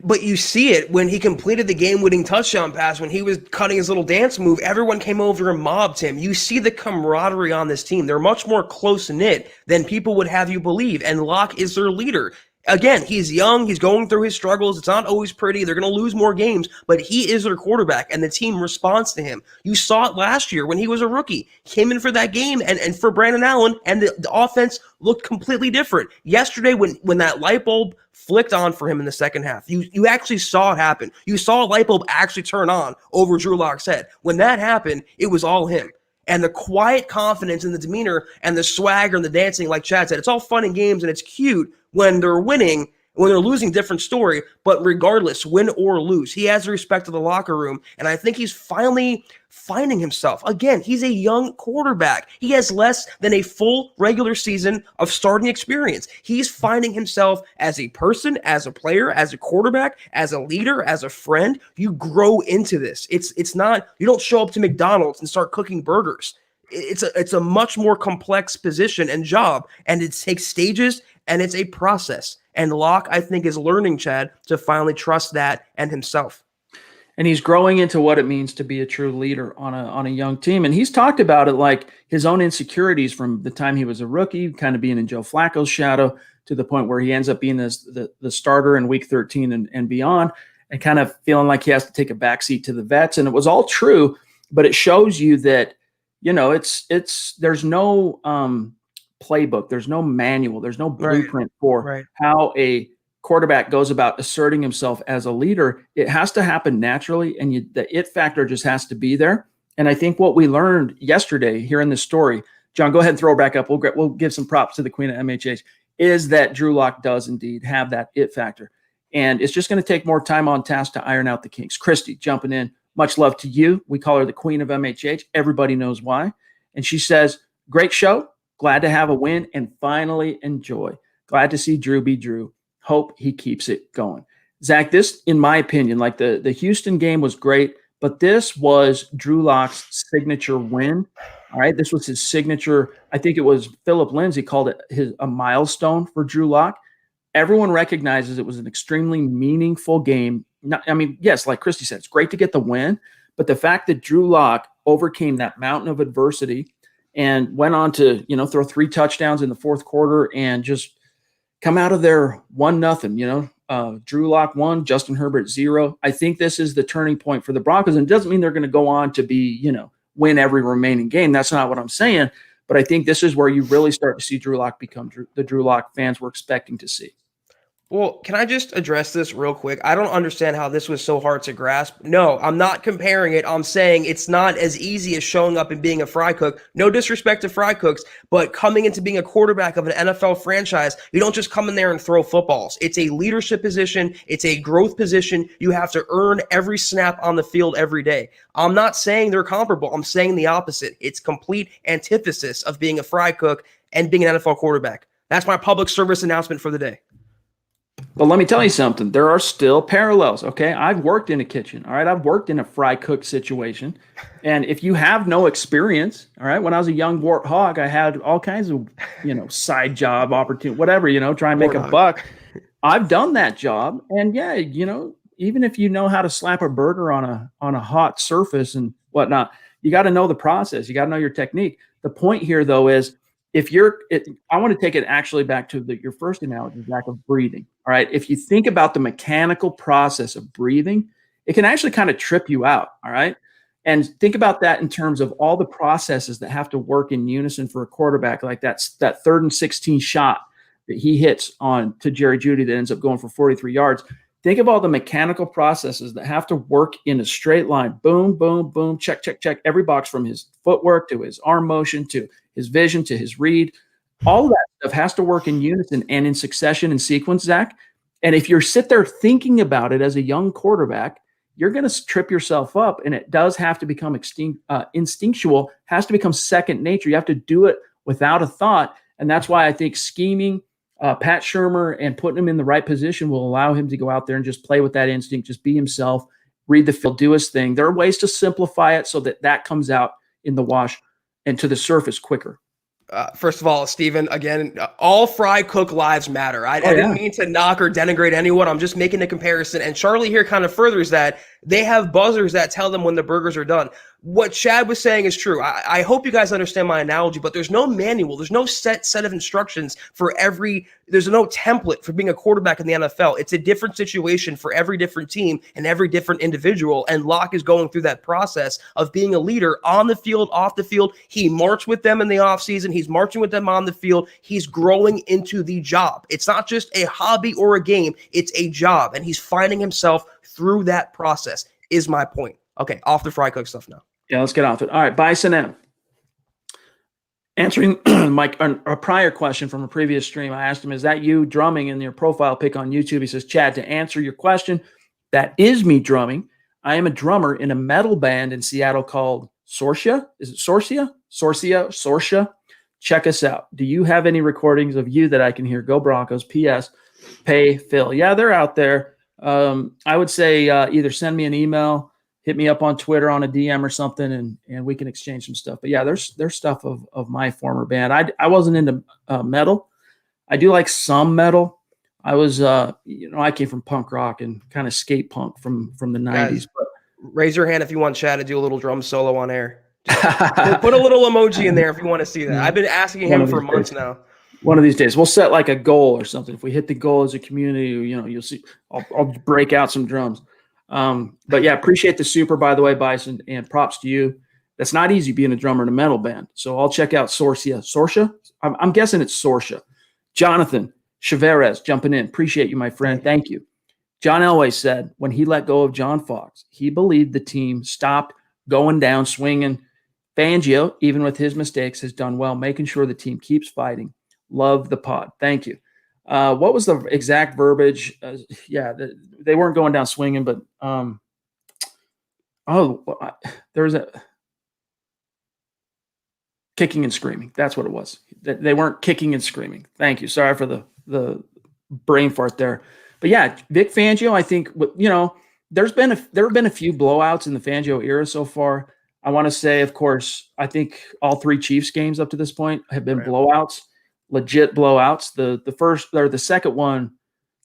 But you see it when he completed the game-winning touchdown pass, when he was cutting his little dance move, everyone came over and mobbed him. You see the camaraderie on this team. They're much more close-knit than people would have you believe, and Locke is their leader. Again, he's young. He's going through his struggles. It's not always pretty. They're going to lose more games, but he is their quarterback, and the team responds to him. You saw it last year when he was a rookie. Came in for that game, and for Brandon Allen, and the offense looked completely different. Yesterday, when that light bulb flicked on for him in the second half, you actually saw it happen. You saw a light bulb actually turn on over Drew Lock's head. When that happened, it was all him. And the quiet confidence in the demeanor and the swagger and the dancing, like Chad said, it's all fun and games and it's cute when they're winning. When they're losing, different story. But regardless, win or lose, he has the respect of the locker room. And I think he's finally finding himself. Again, he's a young quarterback. He has less than a full regular season of starting experience. He's finding himself as a person, as a player, as a quarterback, as a leader, as a friend. You grow into this. It's not, you don't show up to McDonald's and start cooking burgers. It's a much more complex position and job, and it takes stages and it's a process. And Locke, I think, is learning, Chad, to finally trust that and himself. And he's growing into what it means to be a true leader on a young team. And he's talked about it like his own insecurities from the time he was a rookie, kind of being in Joe Flacco's shadow, to the point where he ends up being the starter in week 13 and beyond, and kind of feeling like he has to take a backseat to the vets. And it was all true, but it shows you that, there's no playbook, there's no manual, there's no blueprint for how a quarterback goes about asserting himself as a leader. It has to happen naturally, and the it factor just has to be there. And I think what we learned yesterday here in this story, John, go ahead and throw it back up. We'll give some props to the Queen of MHH, is that Drew Lock does indeed have that it factor. And it's just going to take more time on task to iron out the kinks. Christy jumping in. Much love to you. We call her the Queen of MHH. Everybody knows why. And she says, great show. Glad to have a win and finally enjoy. Glad to see Drew be Drew. Hope he keeps it going. Zach, this, in my opinion, like the Houston game was great, but this was Drew Lock's signature win. All right. This was his signature. I think it was Phillip Lindsay called it a milestone for Drew Lock. Everyone recognizes it was an extremely meaningful game. Yes, like Christy said, it's great to get the win, but the fact that Drew Lock overcame that mountain of adversity and went on to, throw 3 touchdowns in the fourth quarter and just come out of there 1-0, Drew Lock 1, Justin Herbert 0. I think this is the turning point for the Broncos, and it doesn't mean they're going to go on to be, win every remaining game. That's not what I'm saying, but I think this is where you really start to see Drew Lock become the Drew Lock fans were expecting to see. Well, can I just address this real quick? I don't understand how this was so hard to grasp. No, I'm not comparing it. I'm saying it's not as easy as showing up and being a fry cook. No disrespect to fry cooks, but coming into being a quarterback of an NFL franchise, you don't just come in there and throw footballs. It's a leadership position. It's a growth position. You have to earn every snap on the field every day. I'm not saying they're comparable. I'm saying the opposite. It's complete antithesis of being a fry cook and being an NFL quarterback. That's my public service announcement for the day. But let me tell you something. There are still parallels, okay? I've worked in a kitchen, all right? I've worked in a fry cook situation. And if you have no experience, all right, when I was a young warthog, I had all kinds of, side job opportunity, whatever, try and make a buck. I've done that job. And yeah, even if you know how to slap a burger on a hot surface and whatnot, you got to know the process. You got to know your technique. The point here, though, is I want to take it actually back to your first analogy, Zach, of breathing. All right. If you think about the mechanical process of breathing, it can actually kind of trip you out. All right. And think about that in terms of all the processes that have to work in unison for a quarterback, like that 3rd and 16 shot that he hits on to Jerry Jeudy that ends up going for 43 yards. Think of all the mechanical processes that have to work in a straight line. Boom, boom, boom, check, check, check. Every box from his footwork to his arm motion to his vision to his read. All of that stuff has to work in unison and in succession and sequence, Zach. And if you're sit there thinking about it as a young quarterback, you're going to trip yourself up, and it does have to become instinctual, has to become second nature. You have to do it without a thought, and that's why I think scheming Pat Shurmur and putting him in the right position will allow him to go out there and just play with that instinct, just be himself, read the field, do his thing. There are ways to simplify it so that comes out in the wash and to the surface quicker. First of all, Steven, again, all fry cook lives matter. I didn't mean to knock or denigrate anyone. I'm just making a comparison. And Charlie here kind of furthers that. They have buzzers that tell them when the burgers are done. What Chad was saying is true. I hope you guys understand my analogy, but there's no manual. There's no set of instructions for there's no template for being a quarterback in the NFL. It's a different situation for every different team and every different individual. And Locke is going through that process of being a leader on the field, off the field. He marched with them in the offseason. He's marching with them on the field. He's growing into the job. It's not just a hobby or a game. It's a job. And he's finding himself through that process, is my point. Okay, off the fry cook stuff now. Yeah, let's get off it. All right, Bison M. Answering a prior question from a previous stream, I asked him, is that you drumming in your profile pic on YouTube? He says, Chad, to answer your question, that is me drumming. I am a drummer in a metal band in Seattle called Sorcia. Is it Sorcia? Sorcia. Check us out. Do you have any recordings of you that I can hear? Go Broncos. P.S. Pay Phil. Yeah, they're out there. I would say either send me an email, hit me up on Twitter on a DM or something, and we can exchange some stuff. But yeah, there's stuff of my former band. I wasn't into metal. I do like some metal. I was I came from punk rock and kind of skate punk from the 90s. But raise your hand if you want Chad to do a little drum solo on air. Put a little emoji in there if you want to see that. I've been asking him for months now. One of these days, we'll set like a goal or something. If we hit the goal as a community, you'll see. I'll break out some drums. But yeah, appreciate the super, by the way, Bison, and props to you. That's not easy being a drummer in a metal band. So I'll check out Sorcia. I'm guessing it's Sorcia. Jonathan Chavarez jumping in. Appreciate you, my friend. Thank you. John Elway said when he let go of John Fox, he believed the team stopped going down swinging. Fangio, even with his mistakes, has done well, making sure the team keeps fighting. Love the pod. Thank you. What was the exact verbiage? They weren't going down swinging, but there was a kicking and screaming. That's what it was. They weren't kicking and screaming. Thank you. Sorry for the brain fart there. But yeah, Vic Fangio, I think, there have been a few blowouts in the Fangio era so far. I want to say, of course, I think all three Chiefs games up to this point have been blowouts. Legit blowouts. The second one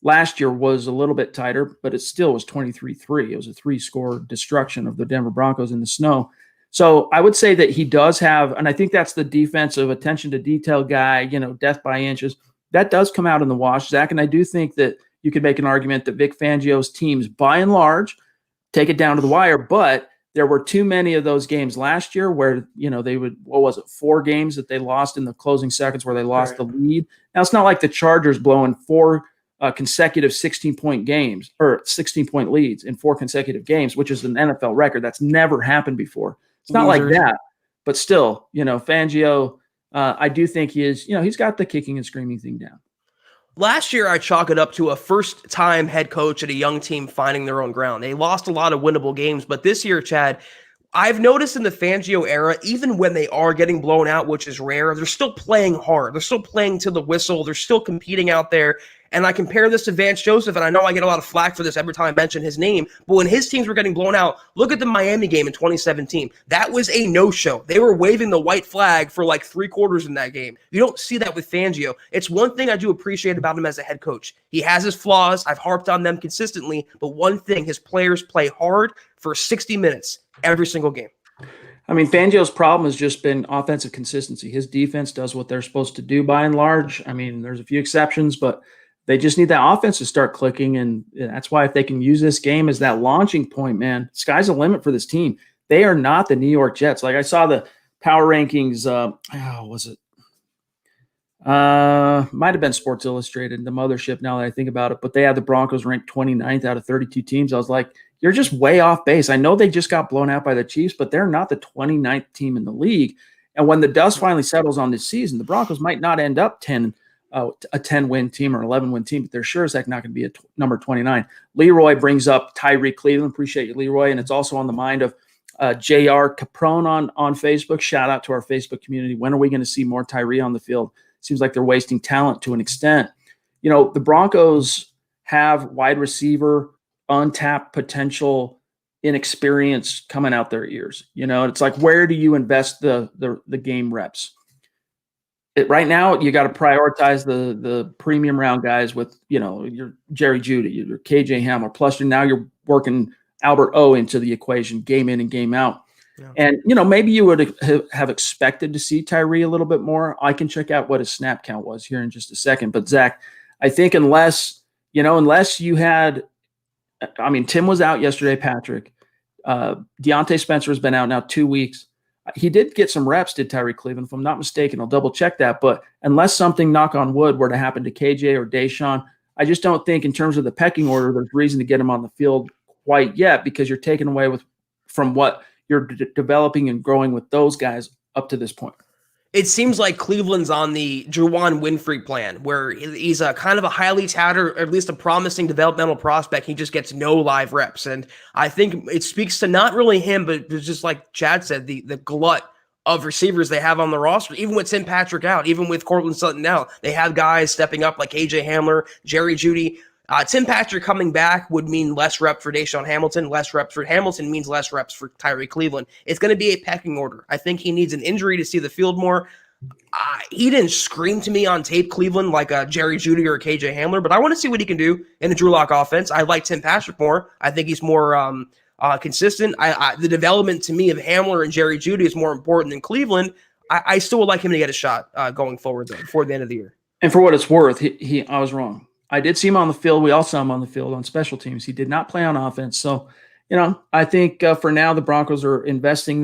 last year was a little bit tighter, but it still was 23-3. It was a 3-score destruction of the Denver Broncos in the snow. So I would say that he does have, and I think that's the defensive attention to detail guy, death by inches. That does come out in the wash, Zach. And I do think that you could make an argument that Vic Fangio's teams, by and large, take it down to the wire, but there were too many of those games last year where, they would, 4 games that they lost in the closing seconds where they lost the lead. Now, it's not like the Chargers blowing 4 consecutive 16-point games or 16-point leads in 4 consecutive games, which is an NFL record. That's never happened before. It's not like that. But still, Fangio, I do think he is, he's got the kicking and screaming thing down. Last year, I chalk it up to a first-time head coach at a young team finding their own ground. They lost a lot of winnable games, but this year, Chad, I've noticed in the Fangio era, even when they are getting blown out, which is rare, they're still playing hard. They're still playing to the whistle. They're still competing out there. And I compare this to Vance Joseph, and I know I get a lot of flack for this every time I mention his name, but when his teams were getting blown out, look at the Miami game in 2017. That was a no-show. They were waving the white flag for like 3 quarters in that game. You don't see that with Fangio. It's one thing I do appreciate about him as a head coach. He has his flaws. I've harped on them consistently, but one thing, his players play hard for 60 minutes every single game. I mean, Fangio's problem has just been offensive consistency. His defense does what they're supposed to do by and large. I mean, there's a few exceptions, but they just need that offense to start clicking, and that's why if they can use this game as that launching point, man, sky's the limit for this team. They are not the New York Jets. Like I saw the power rankings. Was it? Might have been Sports Illustrated, the mothership. Now that I think about it, but they had the Broncos ranked 29th out of 32 teams. I was like, you're just way off base. I know they just got blown out by the Chiefs, but they're not the 29th team in the league. And when the dust finally settles on this season, the Broncos might not end up 10 a 10-win team or 11-win team, but they're sure as heck not going to be a number 29. Leroy brings up Tyree Cleveland. Appreciate you, Leroy. And it's also on the mind of JR Caprone on Facebook. Shout out to our Facebook community. When are we going to see more Tyree on the field? Seems like they're wasting talent to an extent. The Broncos have wide receiver, untapped potential, inexperience coming out their ears. It's like, where do you invest the game reps? Right now, you got to prioritize the premium round guys with, your Jerry Jeudy, your KJ Hamler. Plus, now you're working Albert O into the equation, game in and game out. Yeah. And, maybe you would have expected to see Tyree a little bit more. I can check out what his snap count was here in just a second. But, Zach, I think unless you had – Tim was out yesterday, Patrick. Deontay Spencer has been out now 2 weeks. He did get some reps, did Tyree Cleveland, if I'm not mistaken. I'll double check that. But unless something, knock on wood, were to happen to KJ or Deshaun, I just don't think in terms of the pecking order, there's reason to get him on the field quite yet, because you're taking away from what you're developing and growing with those guys up to this point. It seems like Cleveland's on the Juwan Winfrey plan, where he's a kind of a highly touted, or at least a promising developmental prospect. He just gets no live reps. And I think it speaks to not really him, but just like Chad said, the glut of receivers they have on the roster. Even with Tim Patrick out, even with Courtland Sutton out, they have guys stepping up like AJ Hamler, Jerry Jeudy. Tim Patrick coming back would mean less reps for Deshaun Hamilton. Less reps for Hamilton means less reps for Tyree Cleveland. It's going to be a pecking order. I think he needs an injury to see the field more. He didn't scream to me on tape, Cleveland, like a Jerry Jeudy or a KJ Hamler, but I want to see what he can do in the Drew Lock offense. I like Tim Patrick more. I think he's more consistent. The development to me of Hamler and Jerry Jeudy is more important than Cleveland. I still would like him to get a shot going forward, though, before the end of the year. And for what it's worth, I was wrong. I did see him on the field. We all saw him on the field on special teams. He did not play on offense. So, I think for now the Broncos are investing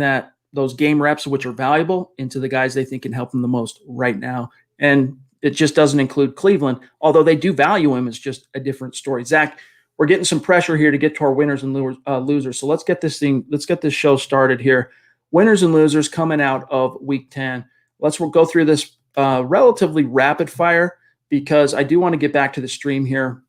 those game reps, which are valuable, into the guys they think can help them the most right now. And it just doesn't include Cleveland, although they do value him. It's just a different story. Zach, we're getting some pressure here to get to our winners and losers. So let's get this show started here. Winners and losers coming out of Week 10. Let's go through this relatively rapid fire, because I do want to get back to the stream here.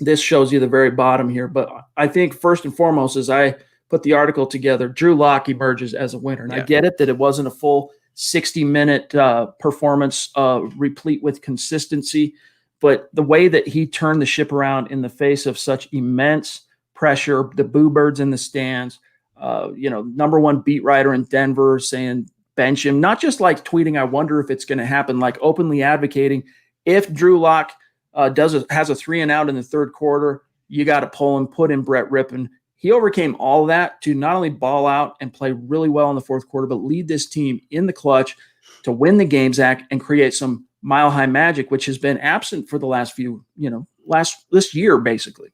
This shows you the very bottom here. But I think first and foremost, as I put the article together, Drew Lock emerges as a winner. And I get it that it wasn't a full 60-minute performance replete with consistency. But the way that he turned the ship around in the face of such immense pressure, the boo birds in the stands, number one beat writer in Denver saying bench him, not just like tweeting, I wonder if it's going to happen, like openly advocating, if Drew Lock has a 3 and out in the third quarter, you got to pull him, put in Brett Rippon. He overcame all of that to not only ball out and play really well in the fourth quarter, but lead this team in the clutch to win the game, Zach, and create some mile-high magic, which has been absent for the last this year, basically.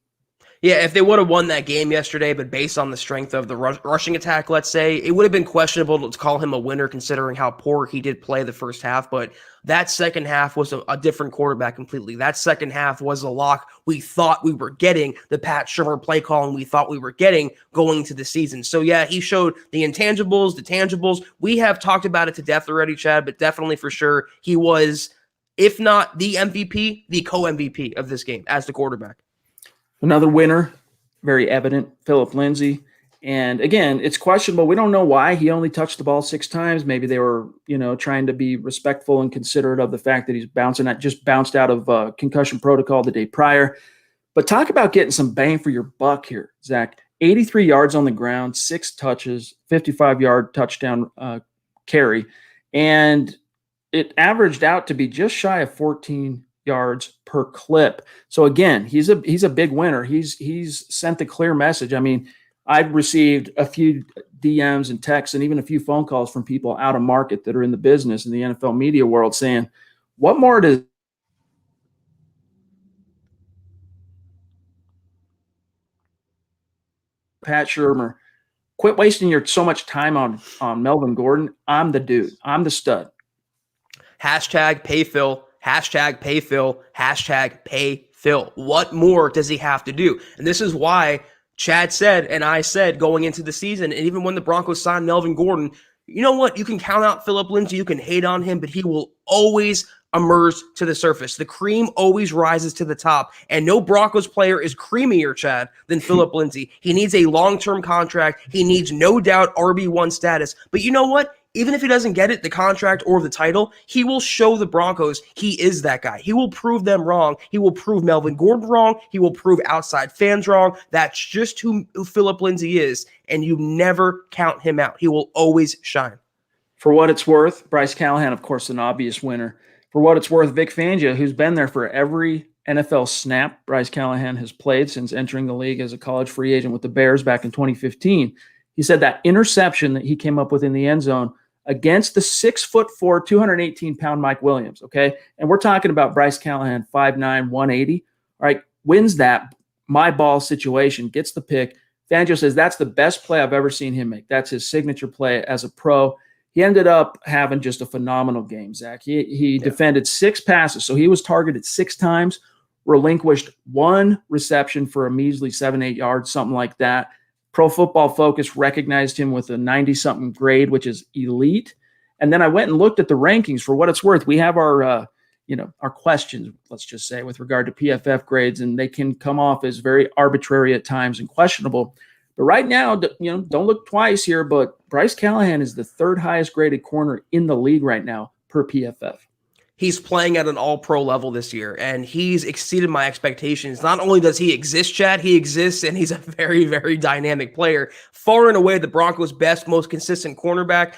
Yeah, if they would have won that game yesterday, but based on the strength of the rushing attack, let's say, it would have been questionable to call him a winner considering how poor he did play the first half. But that second half was a different quarterback completely. That second half was a lock we thought we were getting, the Pat Shurmur play calling we thought we were getting going into the season. So, yeah, he showed the intangibles, the tangibles. We have talked about it to death already, Chad, but definitely for sure he was, if not the MVP, the co-MVP of this game as the quarterback. Another winner, very evident, Phillip Lindsay. And again, it's questionable. We don't know why he only touched the ball 6 times. Maybe they were, trying to be respectful and considerate of the fact that he's bounced out of concussion protocol the day prior. But talk about getting some bang for your buck here, Zach. 83 yards on the ground, 6 touches, 55-yard touchdown carry. And it averaged out to be just shy of 14 yards per clip. So again, he's a big winner. He's sent the clear message. I mean, I've received a few DMs and texts and even a few phone calls from people out of market that are in the business in the NFL media world saying, what more does Pat Shurmur, quit wasting so much time on Melvin Gordon. I'm the dude. I'm the stud. Hashtag pay Phil. Hashtag pay Phil. Hashtag pay Phil. What more does he have to do? And this is why Chad said and I said going into the season, and even when the Broncos signed Melvin Gordon, you know what? You can count out Phillip Lindsay. You can hate on him, but he will always emerge to the surface. The cream always rises to the top, and no Broncos player is creamier, Chad, than Phillip Lindsay. He needs a long-term contract. He needs, no doubt, RB1 status. But you know what? Even if he doesn't get it, the contract or the title, he will show the Broncos he is that guy. He will prove them wrong. He will prove Melvin Gordon wrong. He will prove outside fans wrong. That's just who Phillip Lindsay is, and you never count him out. He will always shine. For what it's worth, Bryce Callahan, of course, an obvious winner. For what it's worth, Vic Fangio, who's been there for every NFL snap Bryce Callahan has played since entering the league as a college free agent with the Bears back in 2015, he said that interception that he came up with in the end zone against the 6'4", 218-pound Mike Williams, okay? And we're talking about Bryce Callahan, 5'9", 180, all right? Wins that my ball situation, gets the pick. Fangio says that's the best play I've ever seen him make. That's his signature play as a pro. He ended up having just a phenomenal game, Zach. He defended 6 passes, so he was targeted 6 times, relinquished 1 reception for a measly 7-8 yards, something like that. Pro Football Focus recognized him with a 90-something grade, which is elite. And then I went and looked at the rankings. For what it's worth, we have our questions, let's just say, with regard to PFF grades, and they can come off as very arbitrary at times and questionable. But right now, don't look twice here, but Bryce Callahan is the 3rd highest graded corner in the league right now per PFF. He's playing at an all-pro level this year, and he's exceeded my expectations. Not only does he exist, Chad, he exists, and he's a very, very dynamic player. Far and away the Broncos' best, most consistent cornerback,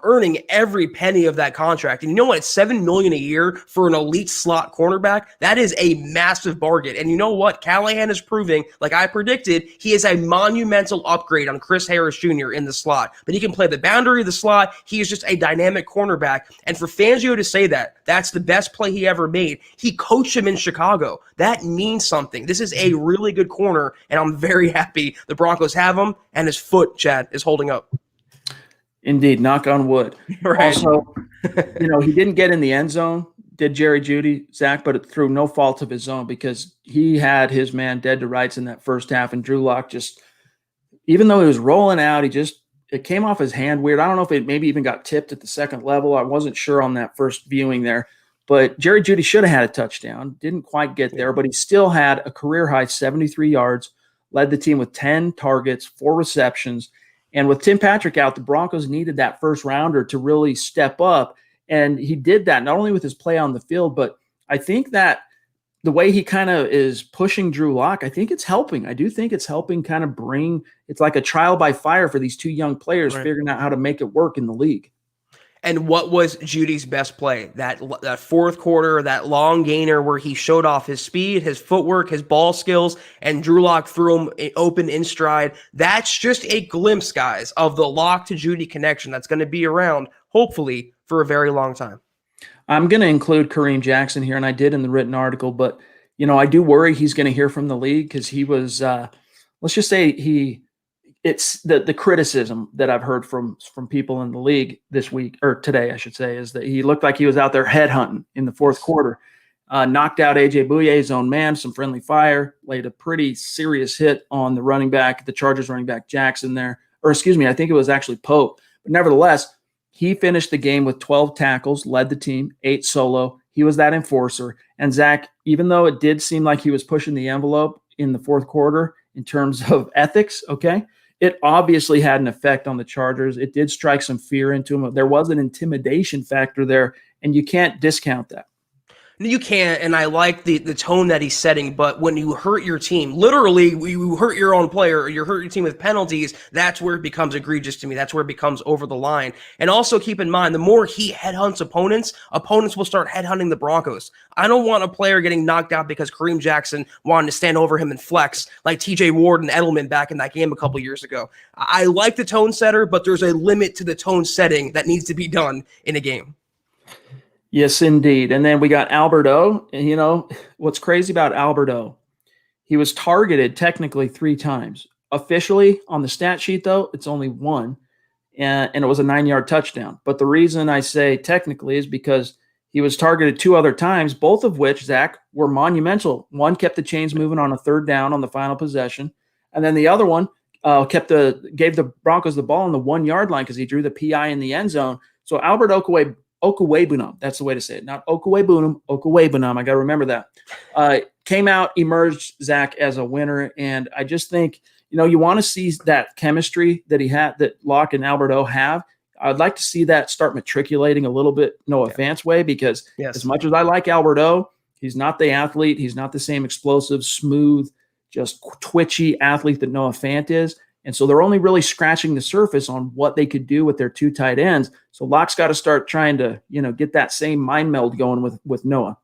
earning every penny of that contract. And you know what? It's $7 million a year for an elite slot cornerback. That is a massive bargain. And you know what? Callahan is proving, like I predicted, he is a monumental upgrade on Chris Harris Jr. in the slot. But he can play the boundary of the slot. He is just a dynamic cornerback. And for Fangio to say that's the best play he ever made. He coached him in Chicago. That means something. This is a really good corner, and I'm very happy the Broncos have him, and his foot, Chad, is holding up. Indeed. Knock on wood. Right. Also, he didn't get in the end zone, did Jerry Jeudy, Zach, but it through no fault of his own because he had his man dead to rights in that first half, and Drew Lock just, even though he was rolling out, it came off his hand weird. I don't know if it maybe even got tipped at the second level. I wasn't sure on that first viewing there. But Jerry Jeudy should have had a touchdown. Didn't quite get there, but he still had a career-high 73 yards, led the team with 10 targets, 4 receptions. And with Tim Patrick out, the Broncos needed that first-rounder to really step up. And he did that not only with his play on the field, but I think that the way he kind of is pushing Drew Lock, I think it's helping. I do think it's helping kind of it's like a trial by fire for these 2 young players figuring out how to make it work in the league. And what was Judy's best play? That fourth quarter, that long gainer where he showed off his speed, his footwork, his ball skills, and Drew Lock threw him open in stride. That's just a glimpse, guys, of the Lock to Judy connection that's going to be around, hopefully, for a very long time. I'm going to include Kareem Jackson here, and I did in the written article, but, I do worry he's going to hear from the league because he was, let's just say it's the criticism that I've heard from people in the league this week, or today, I should say, is that he looked like he was out there headhunting in the fourth quarter. Knocked out A.J. Bouye's own man, some friendly fire, laid a pretty serious hit on the Chargers running back Jackson there. Or excuse me, I think it was actually Pope. But nevertheless, he finished the game with 12 tackles, led the team, 8 solo. He was that enforcer. And Zach, even though it did seem like he was pushing the envelope in the fourth quarter in terms of ethics, okay, it obviously had an effect on the Chargers. It did strike some fear into them. There was an intimidation factor there, and you can't discount that. You can't, and I like the tone that he's setting, but when you hurt your team, literally, you hurt your own player, or you hurt your team with penalties, that's where it becomes egregious to me. That's where it becomes over the line. And also keep in mind, the more he headhunts opponents will start headhunting the Broncos. I don't want a player getting knocked out because Kareem Jackson wanted to stand over him and flex like TJ Ward and Edelman back in that game a couple years ago. I like the tone setter, but there's a limit to the tone setting that needs to be done in a game. Yes, indeed. And then we got Albert O. And what's crazy about Albert O, he was targeted technically 3 times. Officially on the stat sheet, though, it's only 1, and it was a 9-yard touchdown. But the reason I say technically is because he was targeted 2 other times, both of which, Zach, were monumental. One kept the chains moving on a 3rd down on the final possession, and then the other one gave the Broncos the ball on the 1-yard line because he drew the PI in the end zone. So Albert Okuwebunam. That's the way to say it. Not Okuwebunam, Okuwebunam. I got to remember that. Came out, emerged, Zach, as a winner. And I just think, you want to see that chemistry that he had, that Locke and Alberto have. I'd like to see that start matriculating a little bit Noah Fant's way, because as much as I like Alberto, he's not the athlete. He's not the same explosive, smooth, just twitchy athlete that Noah Fant is. And so they're only really scratching the surface on what they could do with their two tight ends. So Locke's got to start trying to, get that same mind meld going with Noah.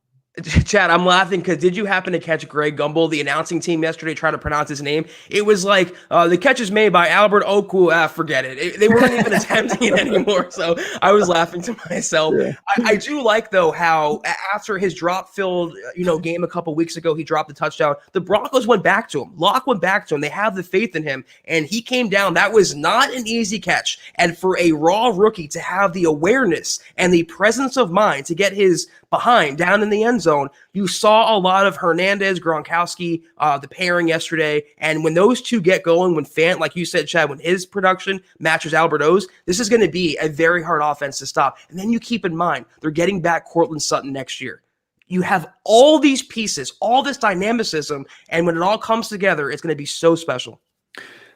Chad, I'm laughing because did you happen to catch Greg Gumbel, the announcing team yesterday, try to pronounce his name? It was like, the catch is made by Albert Oku. Forget it. They weren't even attempting it anymore. So I was laughing to myself. Yeah. I do like, though, how after his drop-filled game a couple weeks ago, he dropped the touchdown. The Broncos went back to him. Locke went back to him. They have the faith in him, and he came down. That was not an easy catch. And for a raw rookie to have the awareness and the presence of mind to get his behind down in the end zone, you saw a lot of Hernandez, Gronkowski, the pairing yesterday. And when those two get going, when Fant, like you said, Chad, when his production matches Alberto's, this is going to be a very hard offense to stop. And then you keep in mind, they're getting back Cortland Sutton next year. You have all these pieces, all this dynamicism, and when it all comes together, it's going to be so special.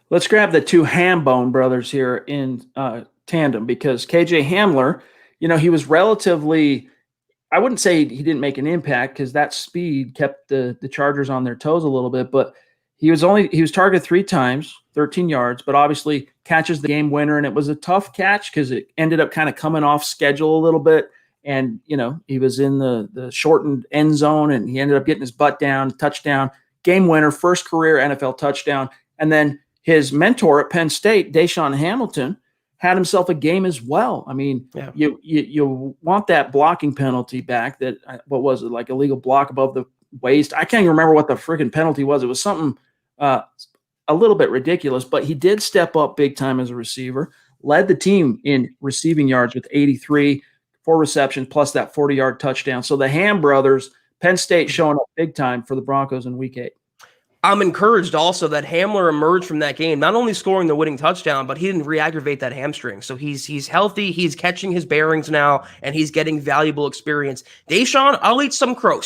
Let's grab the two Hambone brothers here in tandem, because KJ Hamler, he was relatively, I wouldn't say he didn't make an impact, because that speed kept the Chargers on their toes a little bit, but he was targeted 3 times, 13 yards, but obviously catches the game winner. And it was a tough catch because it ended up kind of coming off schedule a little bit. And, he was in the shortened end zone, and he ended up getting his butt down, touchdown, game winner, first career NFL touchdown. And then his mentor at Penn State, Deshaun Hamilton, had himself a game as well. I mean, you want that blocking penalty back. That, what was it, like illegal block above the waist? I can't even remember what the freaking penalty was. It was something a little bit ridiculous, but he did step up big time as a receiver, led the team in receiving yards with 83, 4 receptions, plus that 40-yard touchdown. So the Ham brothers, Penn State showing up big time for the Broncos in Week 8. I'm encouraged also that Hamler emerged from that game, not only scoring the winning touchdown, but he didn't re-aggravate that hamstring. So he's healthy, he's catching his bearings now, and he's getting valuable experience. Deshaun, I'll eat some crow.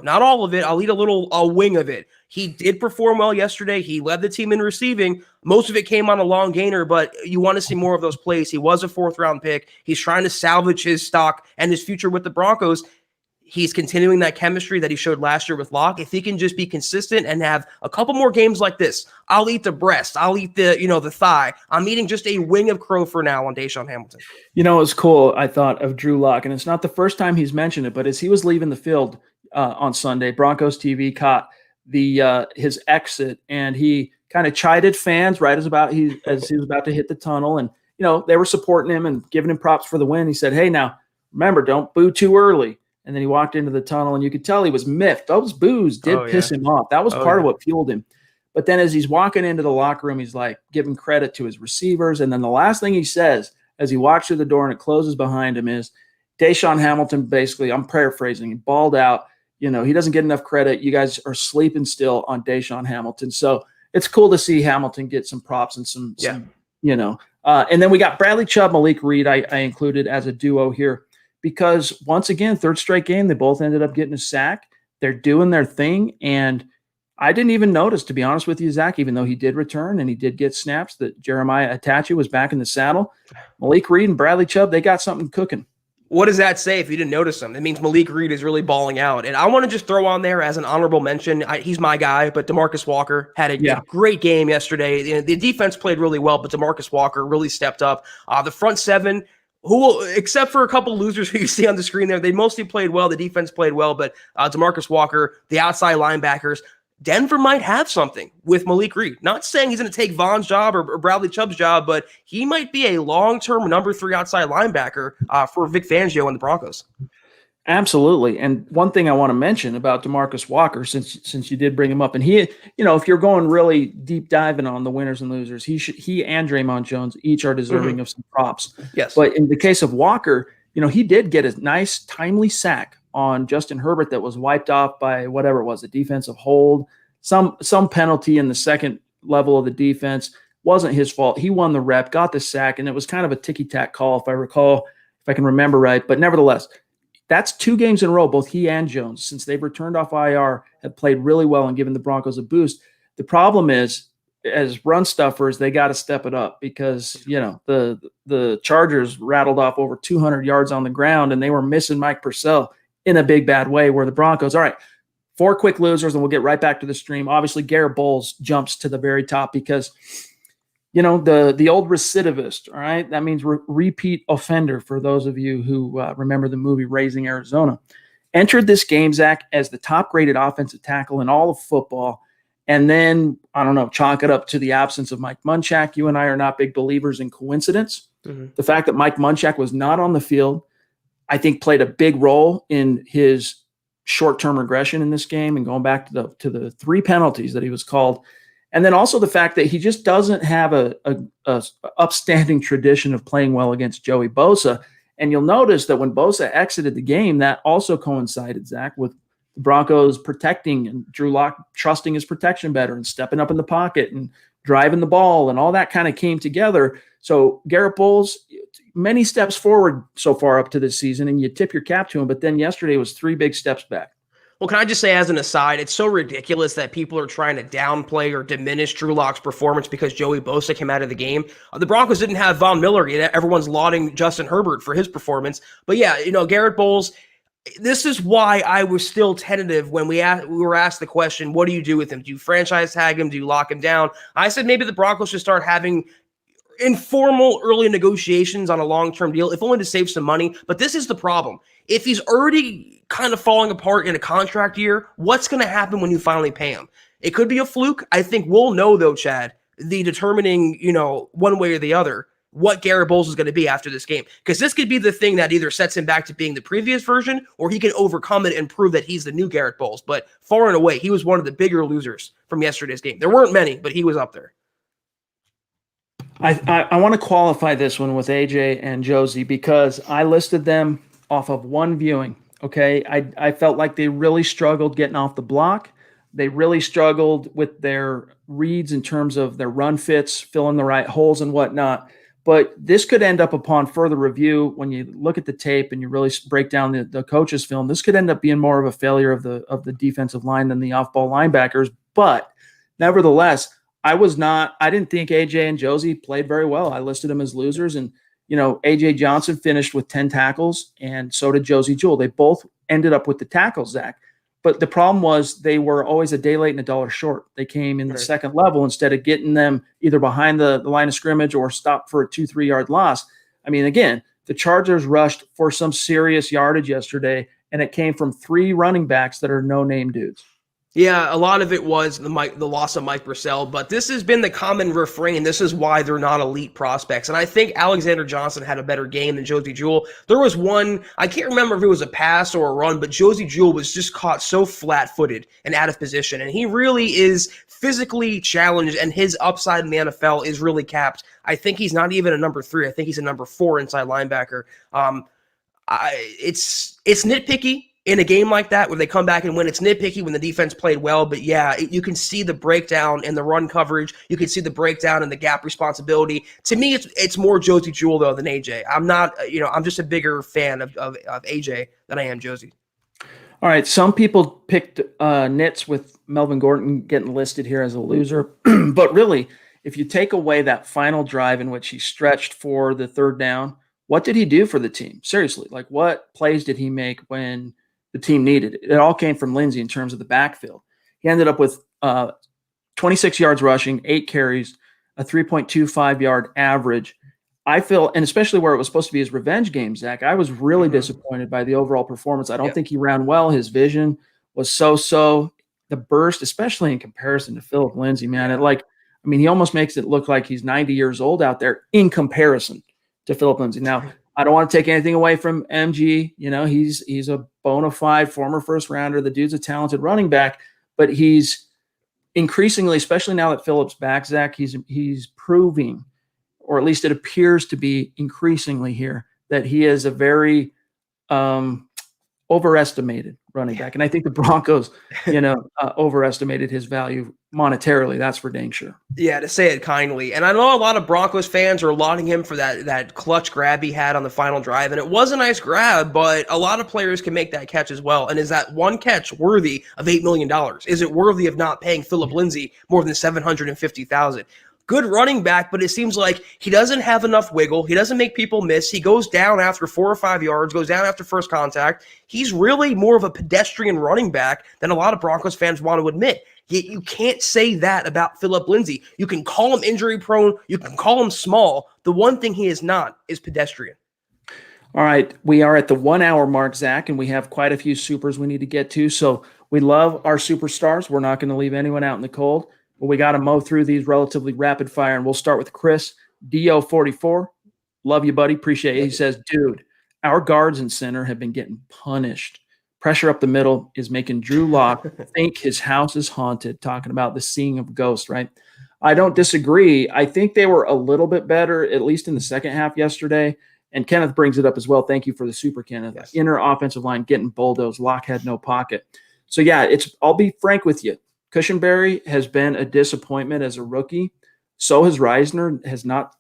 Not all of it. I'll eat a wing of it. He did perform well yesterday. He led the team in receiving. Most of it came on a long gainer, but you want to see more of those plays. He was a 4th-round pick. He's trying to salvage his stock and his future with the Broncos. He's continuing that chemistry that he showed last year with Locke. If he can just be consistent and have a couple more games like this, I'll eat the breast. I'll eat the thigh. I'm eating just a wing of crow for now on Deshaun Hamilton. It was cool, I thought, of Drew Lock, and it's not the first time he's mentioned it, but as he was leaving the field on Sunday, Broncos TV caught his exit, and he kind of chided fans right as he was about to hit the tunnel, and they were supporting him and giving him props for the win. He said, "Hey, now remember, don't boo too early." And then he walked into the tunnel, and you could tell he was miffed. Those boos did piss him off. That was part of what fueled him. But then as he's walking into the locker room, he's like giving credit to his receivers. And then the last thing he says as he walks through the door and it closes behind him is, Deshaun Hamilton, basically, I'm paraphrasing, he balled out. He doesn't get enough credit. You guys are sleeping still on Deshaun Hamilton. So it's cool to see Hamilton get some props and some and then we got Bradley Chubb, Malik Reed, I included as a duo here. Because once again, 3rd straight game, they both ended up getting a sack. They're doing their thing. And I didn't even notice, to be honest with you, Zach, even though he did return and he did get snaps, that Jeremiah Attache was back in the saddle. Malik Reed and Bradley Chubb, they got something cooking. What does that say if you didn't notice him? It means Malik Reed is really balling out. And I want to just throw on there as an honorable mention, he's my guy, but DeMarcus Walker had a great game yesterday. The defense played really well, but DeMarcus Walker really stepped up. The front 7, who, except for a couple losers who you see on the screen there, they mostly played well. The defense played well, but DeMarcus Walker, the outside linebackers, Denver might have something with Malik Reed. Not saying he's going to take Vaughn's job or Bradley Chubb's job, but he might be a long-term number 3 outside linebacker for Vic Fangio and the Broncos. Absolutely. And one thing I want to mention about DeMarcus Walker, since you did bring him up, and he, if you're going really deep diving on the winners and losers, he and Draymond Jones each are deserving of some props. Yes. But in the case of Walker, he did get a nice timely sack on Justin Herbert that was wiped off by whatever it was, a defensive hold, some penalty in the second level of the defense. Wasn't his fault. He won the rep, got the sack, and it was kind of a ticky-tack call, if I if I can remember right. But nevertheless, that's 2 games in a row. Both he and Jones, since they've returned off IR, have played really well and given the Broncos a boost. The problem is, as run stuffers, they got to step it up because the Chargers rattled off over 200 yards on the ground, and they were missing Mike Purcell in a big bad way. Where the Broncos, all right, 4 quick losers, and we'll get right back to the stream. Obviously, Garrett Bowles jumps to the very top because the old recidivist. All right, that means repeat offender for those of you who remember the movie Raising Arizona. Entered this game, Zach, as the top graded offensive tackle in all of football. And then, I don't know, chalk it up to the absence of Mike Munchak. You and I are not big believers in coincidence. Mm-hmm. The fact that Mike Munchak was not on the field, I think, played a big role in his short-term regression in this game and going back to the 3 penalties that he was called. And then also the fact that he just doesn't have a upstanding tradition of playing well against Joey Bosa. And you'll notice that when Bosa exited the game, that also coincided, Zach, with the Broncos protecting and Drew Lock trusting his protection better and stepping up in the pocket and driving the ball, and all that kind of came together. So Garrett Bowles, many steps forward so far up to this season, and you tip your cap to him. But then yesterday was 3 big steps back. Well, can I just say as an aside, it's so ridiculous that people are trying to downplay or diminish Drew Lock's performance because Joey Bosa came out of the game. The Broncos didn't have Von Miller yet. Everyone's lauding Justin Herbert for his performance. But yeah, Garrett Bowles, this is why I was still tentative when we were asked the question, what do you do with him? Do you franchise tag him? Do you lock him down? I said maybe the Broncos should start having informal early negotiations on a long-term deal, if only to save some money. But this is the problem. If he's already kind of falling apart in a contract year, what's going to happen when you finally pay him? It could be a fluke. I think we'll know, though, Chad, the determining, one way or the other, what Garrett Bowles is going to be after this game. Because this could be the thing that either sets him back to being the previous version, or he can overcome it and prove that he's the new Garrett Bowles. But far and away, he was one of the bigger losers from yesterday's game. There weren't many, but he was up there. I want to qualify this one with AJ and Josie because I listed them off of one viewing. Okay. I felt like they really struggled getting off the block. They really struggled with their reads in terms of their run fits, filling the right holes and whatnot. But this could end up, upon further review, when you look at the tape and you really break down the coach's film, this could end up being more of a failure of the defensive line than the off-ball linebackers. But nevertheless, I didn't think AJ and Josie played very well. I listed them as losers, and AJ Johnson finished with 10 tackles, and so did Josie Jewell. They both ended up with the tackles, Zach. But the problem was they were always a day late and a dollar short. They came in the second level instead of getting them either behind the line of scrimmage or stopped for a 2-3 yard loss. I mean, again, the Chargers rushed for some serious yardage yesterday, and it came from 3 running backs that are no-name dudes. Yeah, a lot of it was the loss of Mike Purcell, but this has been the common refrain. This is why they're not elite prospects. And I think Alexander Johnson had a better game than Josie Jewell. There was one, I can't remember if it was a pass or a run, but Josie Jewell was just caught so flat-footed and out of position. And he really is physically challenged, and his upside in the NFL is really capped. I think he's not even a number 3. I think he's a number 4 inside linebacker. It's nitpicky in a game like that where they come back and win. It's nitpicky when the defense played well, but yeah, you can see the breakdown in the run coverage. You can see the breakdown in the gap responsibility. To me, it's more Josie Jewell though than AJ. I'm not, I'm just a bigger fan of AJ than I am Josie. All right, some people picked nits with Melvin Gordon getting listed here as a loser, but really, if you take away that final drive in which he stretched for the 3rd down, what did he do for the team? Seriously, like what plays did he make when the team needed it? It all came from Lindsay in terms of the backfield. He ended up with 26 yards rushing, 8 carries, a 3.25 yard average. I feel, and especially where it was supposed to be his revenge game, Zach, I was really disappointed by the overall performance. I don't think he ran well. His vision was so. The burst, especially in comparison to Phillip Lindsay, man, he almost makes it look like he's 90 years old out there in comparison to Phillip Lindsay. Now, I don't want to take anything away from MG. He's a bona fide former first rounder. The dude's a talented running back, but he's increasingly, especially now that Phillip's back, Zach, he's proving, or at least it appears to be increasingly here, that he is a very overestimated running back. And I think the Broncos, overestimated his value monetarily. That's for dang sure. Yeah, to say it kindly. And I know a lot of Broncos fans are lauding him for that clutch grab he had on the final drive. And it was a nice grab, but a lot of players can make that catch as well. And is that one catch worthy of $8 million? Is it worthy of not paying Phillip Lindsay more than $750,000? Good running back, but it seems like he doesn't have enough wiggle. He doesn't make people miss. He goes down after 4 or 5 yards, goes down after first contact. He's really more of a pedestrian running back than a lot of Broncos fans want to admit. You can't say that about Phillip Lindsay. You can call him injury prone. You can call him small. The one thing he is not is pedestrian. All right. We are at the 1 hour mark, Zach, and we have quite a few supers we need to get to. So we love our superstars. We're not going to leave anyone out in the cold, but we got to mow through these relatively rapid fire. And we'll start with Chris, DO44. Love you, buddy. Appreciate it. He says, dude, our guards and center have been getting punished. Pressure up the middle is making Drew Lock think his house is haunted, talking about the seeing of ghosts, right? I don't disagree. I think they were a little bit better, at least in the second half yesterday. And Kenneth brings it up as well. Thank you for the super, Kenneth. Yes. Inner offensive line getting bulldozed. Lock had no pocket. So, yeah, I'll be frank with you. Cushenberry has been a disappointment as a rookie. So has Reisner.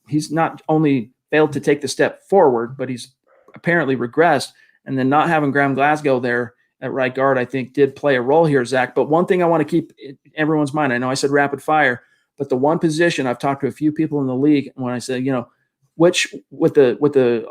He's not only failed to take the step forward, but he's apparently regressed. And then not having Graham Glasgow there at right guard, I think, did play a role here, Zach. But one thing I want to keep in everyone's mind, I know I said rapid fire, but the one position I've talked to a few people in the league when I said, which with the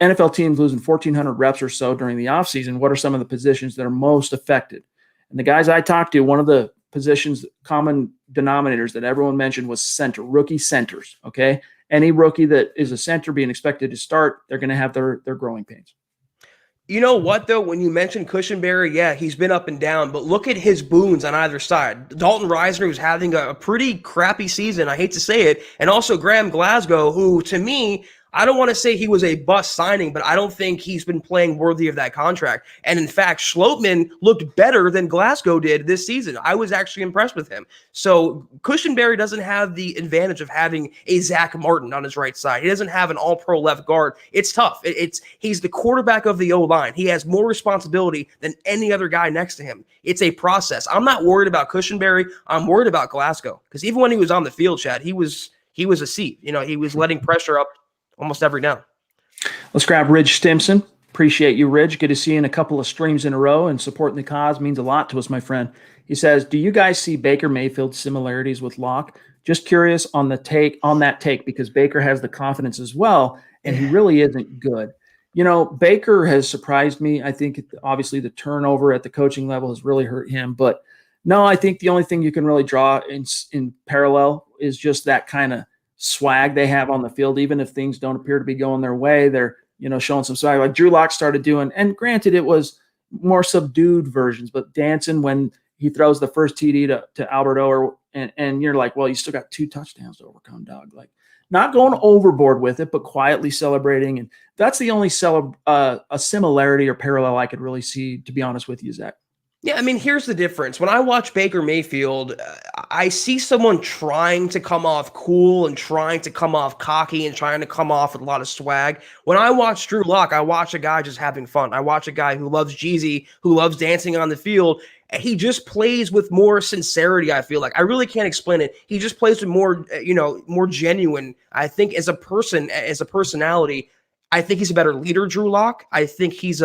NFL teams losing 1,400 reps or so during the offseason, what are some of the positions that are most affected? And the guys I talked to, one of the positions, common denominators that everyone mentioned was center, rookie centers, okay? Any rookie that is a center being expected to start, they're going to have their growing pains. You know what, though? When you mentioned Cushenberry, yeah, he's been up and down, but look at his boons on either side. Dalton Reisner, who's having a pretty crappy season, I hate to say it, and also Graham Glasgow, who, to me, I don't want to say he was a bust signing, but I don't think he's been playing worthy of that contract. And in fact, Schlotman looked better than Glasgow did this season. I was actually impressed with him. So Cushenberry doesn't have the advantage of having a Zach Martin on his right side. He doesn't have an all-pro left guard. It's tough. He's the quarterback of the O-line. He has more responsibility than any other guy next to him. It's a process. I'm not worried about Cushenberry. I'm worried about Glasgow. Because even when he was on the field, Chad, he was a seat. He was letting pressure up almost every down. Let's grab Ridge Stimson. Appreciate you, Ridge. Good to see you in a couple of streams in a row, and supporting the cause means a lot to us, my friend. He says, do you guys see Baker Mayfield's similarities with Locke? Just curious on that take, because Baker has the confidence as well, and he really isn't good. Baker has surprised me. I think obviously the turnover at the coaching level has really hurt him, but no, I think the only thing you can really draw in parallel is just that kind of swag they have on the field. Even if things don't appear to be going their way, they're showing some swag, like Drew Lock started doing. And granted, it was more subdued versions, but dancing when he throws the first TD to Albert O, and you're like, well, you still got 2 touchdowns to overcome, dog. Like, not going overboard with it, but quietly celebrating. And that's the only a similarity or parallel I could really see, to be honest with you, Zach. Yeah, I mean, here's the difference. When I watch Baker Mayfield, I see someone trying to come off cool and trying to come off cocky and trying to come off with a lot of swag. When I watch Drew Lock, I watch a guy just having fun. I watch a guy who loves Jeezy, who loves dancing on the field. He just plays with more sincerity, I feel like. I really can't explain it. He just plays with more, more genuine. I think as a person, as a personality, I think he's a better leader, Drew Lock. I think he's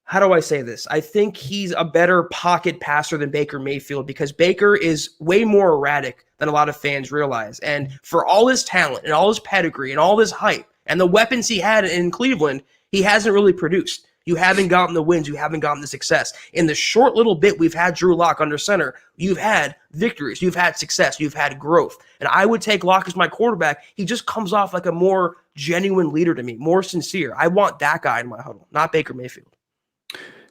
how do I say this? I think he's a better pocket passer than Baker Mayfield, because Baker is way more erratic than a lot of fans realize. And for all his talent and all his pedigree and all his hype and the weapons he had in Cleveland, he hasn't really produced. You haven't gotten the wins. You haven't gotten the success. In the short little bit we've had Drew Lock under center, you've had victories. You've had success. You've had growth. And I would take Lock as my quarterback. He just comes off like a more genuine leader to me, more sincere. I want that guy in my huddle, not Baker Mayfield.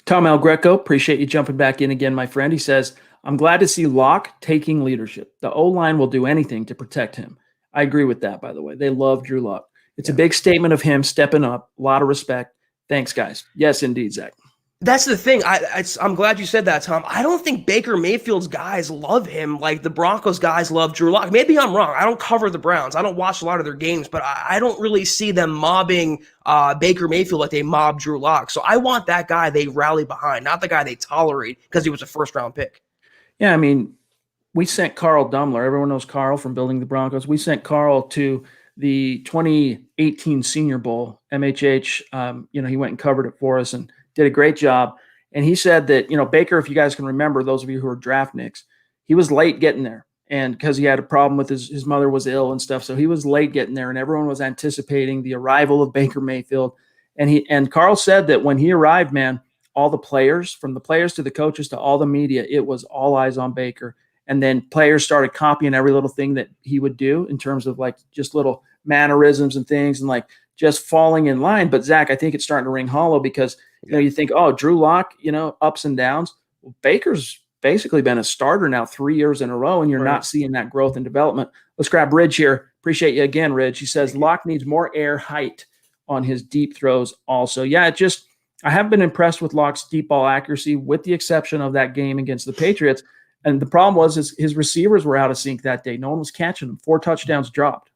Tom El Greco, appreciate you jumping back in again, my friend. He says, I'm glad to see Locke taking leadership. The O-line will do anything to protect him. I agree with that, by the way. They love Drew Lock. It's a big statement of him stepping up. A lot of respect. Thanks, guys. Yes, indeed, Zach. That's the thing. I'm glad you said that, Tom. I don't think Baker Mayfield's guys love him like the Broncos guys love Drew Lock. Maybe I'm wrong. I don't cover the Browns. I don't watch a lot of their games, but I don't really see them mobbing Baker Mayfield like they mob Drew Lock. So I want that guy they rally behind, not the guy they tolerate because he was a first-round pick. Yeah, I mean, we sent Carl Dumler. Everyone knows Carl from building the Broncos. We sent Carl to the 2018 Senior Bowl, MHH. He went and covered it for us and did a great job. And he said that, Baker, if you guys can remember, those of you who are draft nicks, he was late getting there. And because he had a problem with his mother was ill and stuff. So he was late getting there, and everyone was anticipating the arrival of Baker Mayfield. And Carl said that when he arrived, man, all the players, from the players to the coaches to all the media, it was all eyes on Baker. And then players started copying every little thing that he would do in terms of like just little mannerisms and things and like just falling in line. But Zach, I think it's starting to ring hollow because, you think, oh, Drew Lock, ups and downs. Well, Baker's basically been a starter now 3 years in a row, and you're not seeing that growth and development. Let's grab Ridge here. Appreciate you again, Ridge. He says Lock needs more air height on his deep throws also. Yeah, I have been impressed with Lock's deep ball accuracy with the exception of that game against the Patriots. And the problem was his receivers were out of sync that day. No one was catching him. 4 touchdowns dropped.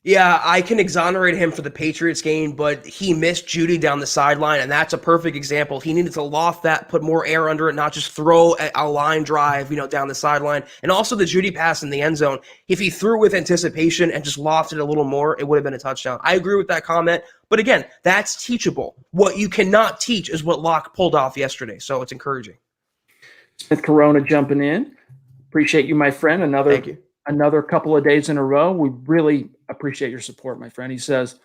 Yeah, I can exonerate him for the Patriots game, but he missed Judy down the sideline, and that's a perfect example. He needed to loft that, put more air under it, not just throw a line drive, down the sideline. And also the Judy pass in the end zone. If he threw with anticipation and just lofted a little more, it would have been a touchdown. I agree with that comment, but again, that's teachable. What you cannot teach is what Locke pulled off yesterday, so it's encouraging. Smith Corona jumping in. Appreciate you, my friend. Thank you. Another couple of days in a row. We really appreciate your support, my friend. He says,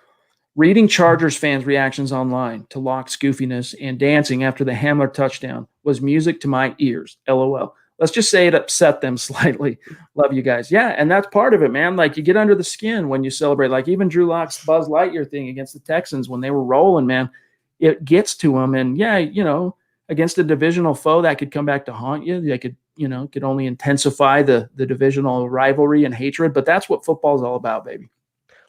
reading Chargers fans' reactions online to Locke's goofiness and dancing after the Hamler touchdown was music to my ears. LOL. Let's just say it upset them slightly. Love you guys. Yeah, and that's part of it, man. Like, you get under the skin when you celebrate. Like, even Drew Lock's Buzz Lightyear thing against the Texans when they were rolling, man, it gets to them. And, yeah, against a divisional foe, that could come back to haunt you. They could only intensify the divisional rivalry and hatred. But that's what football is all about, baby.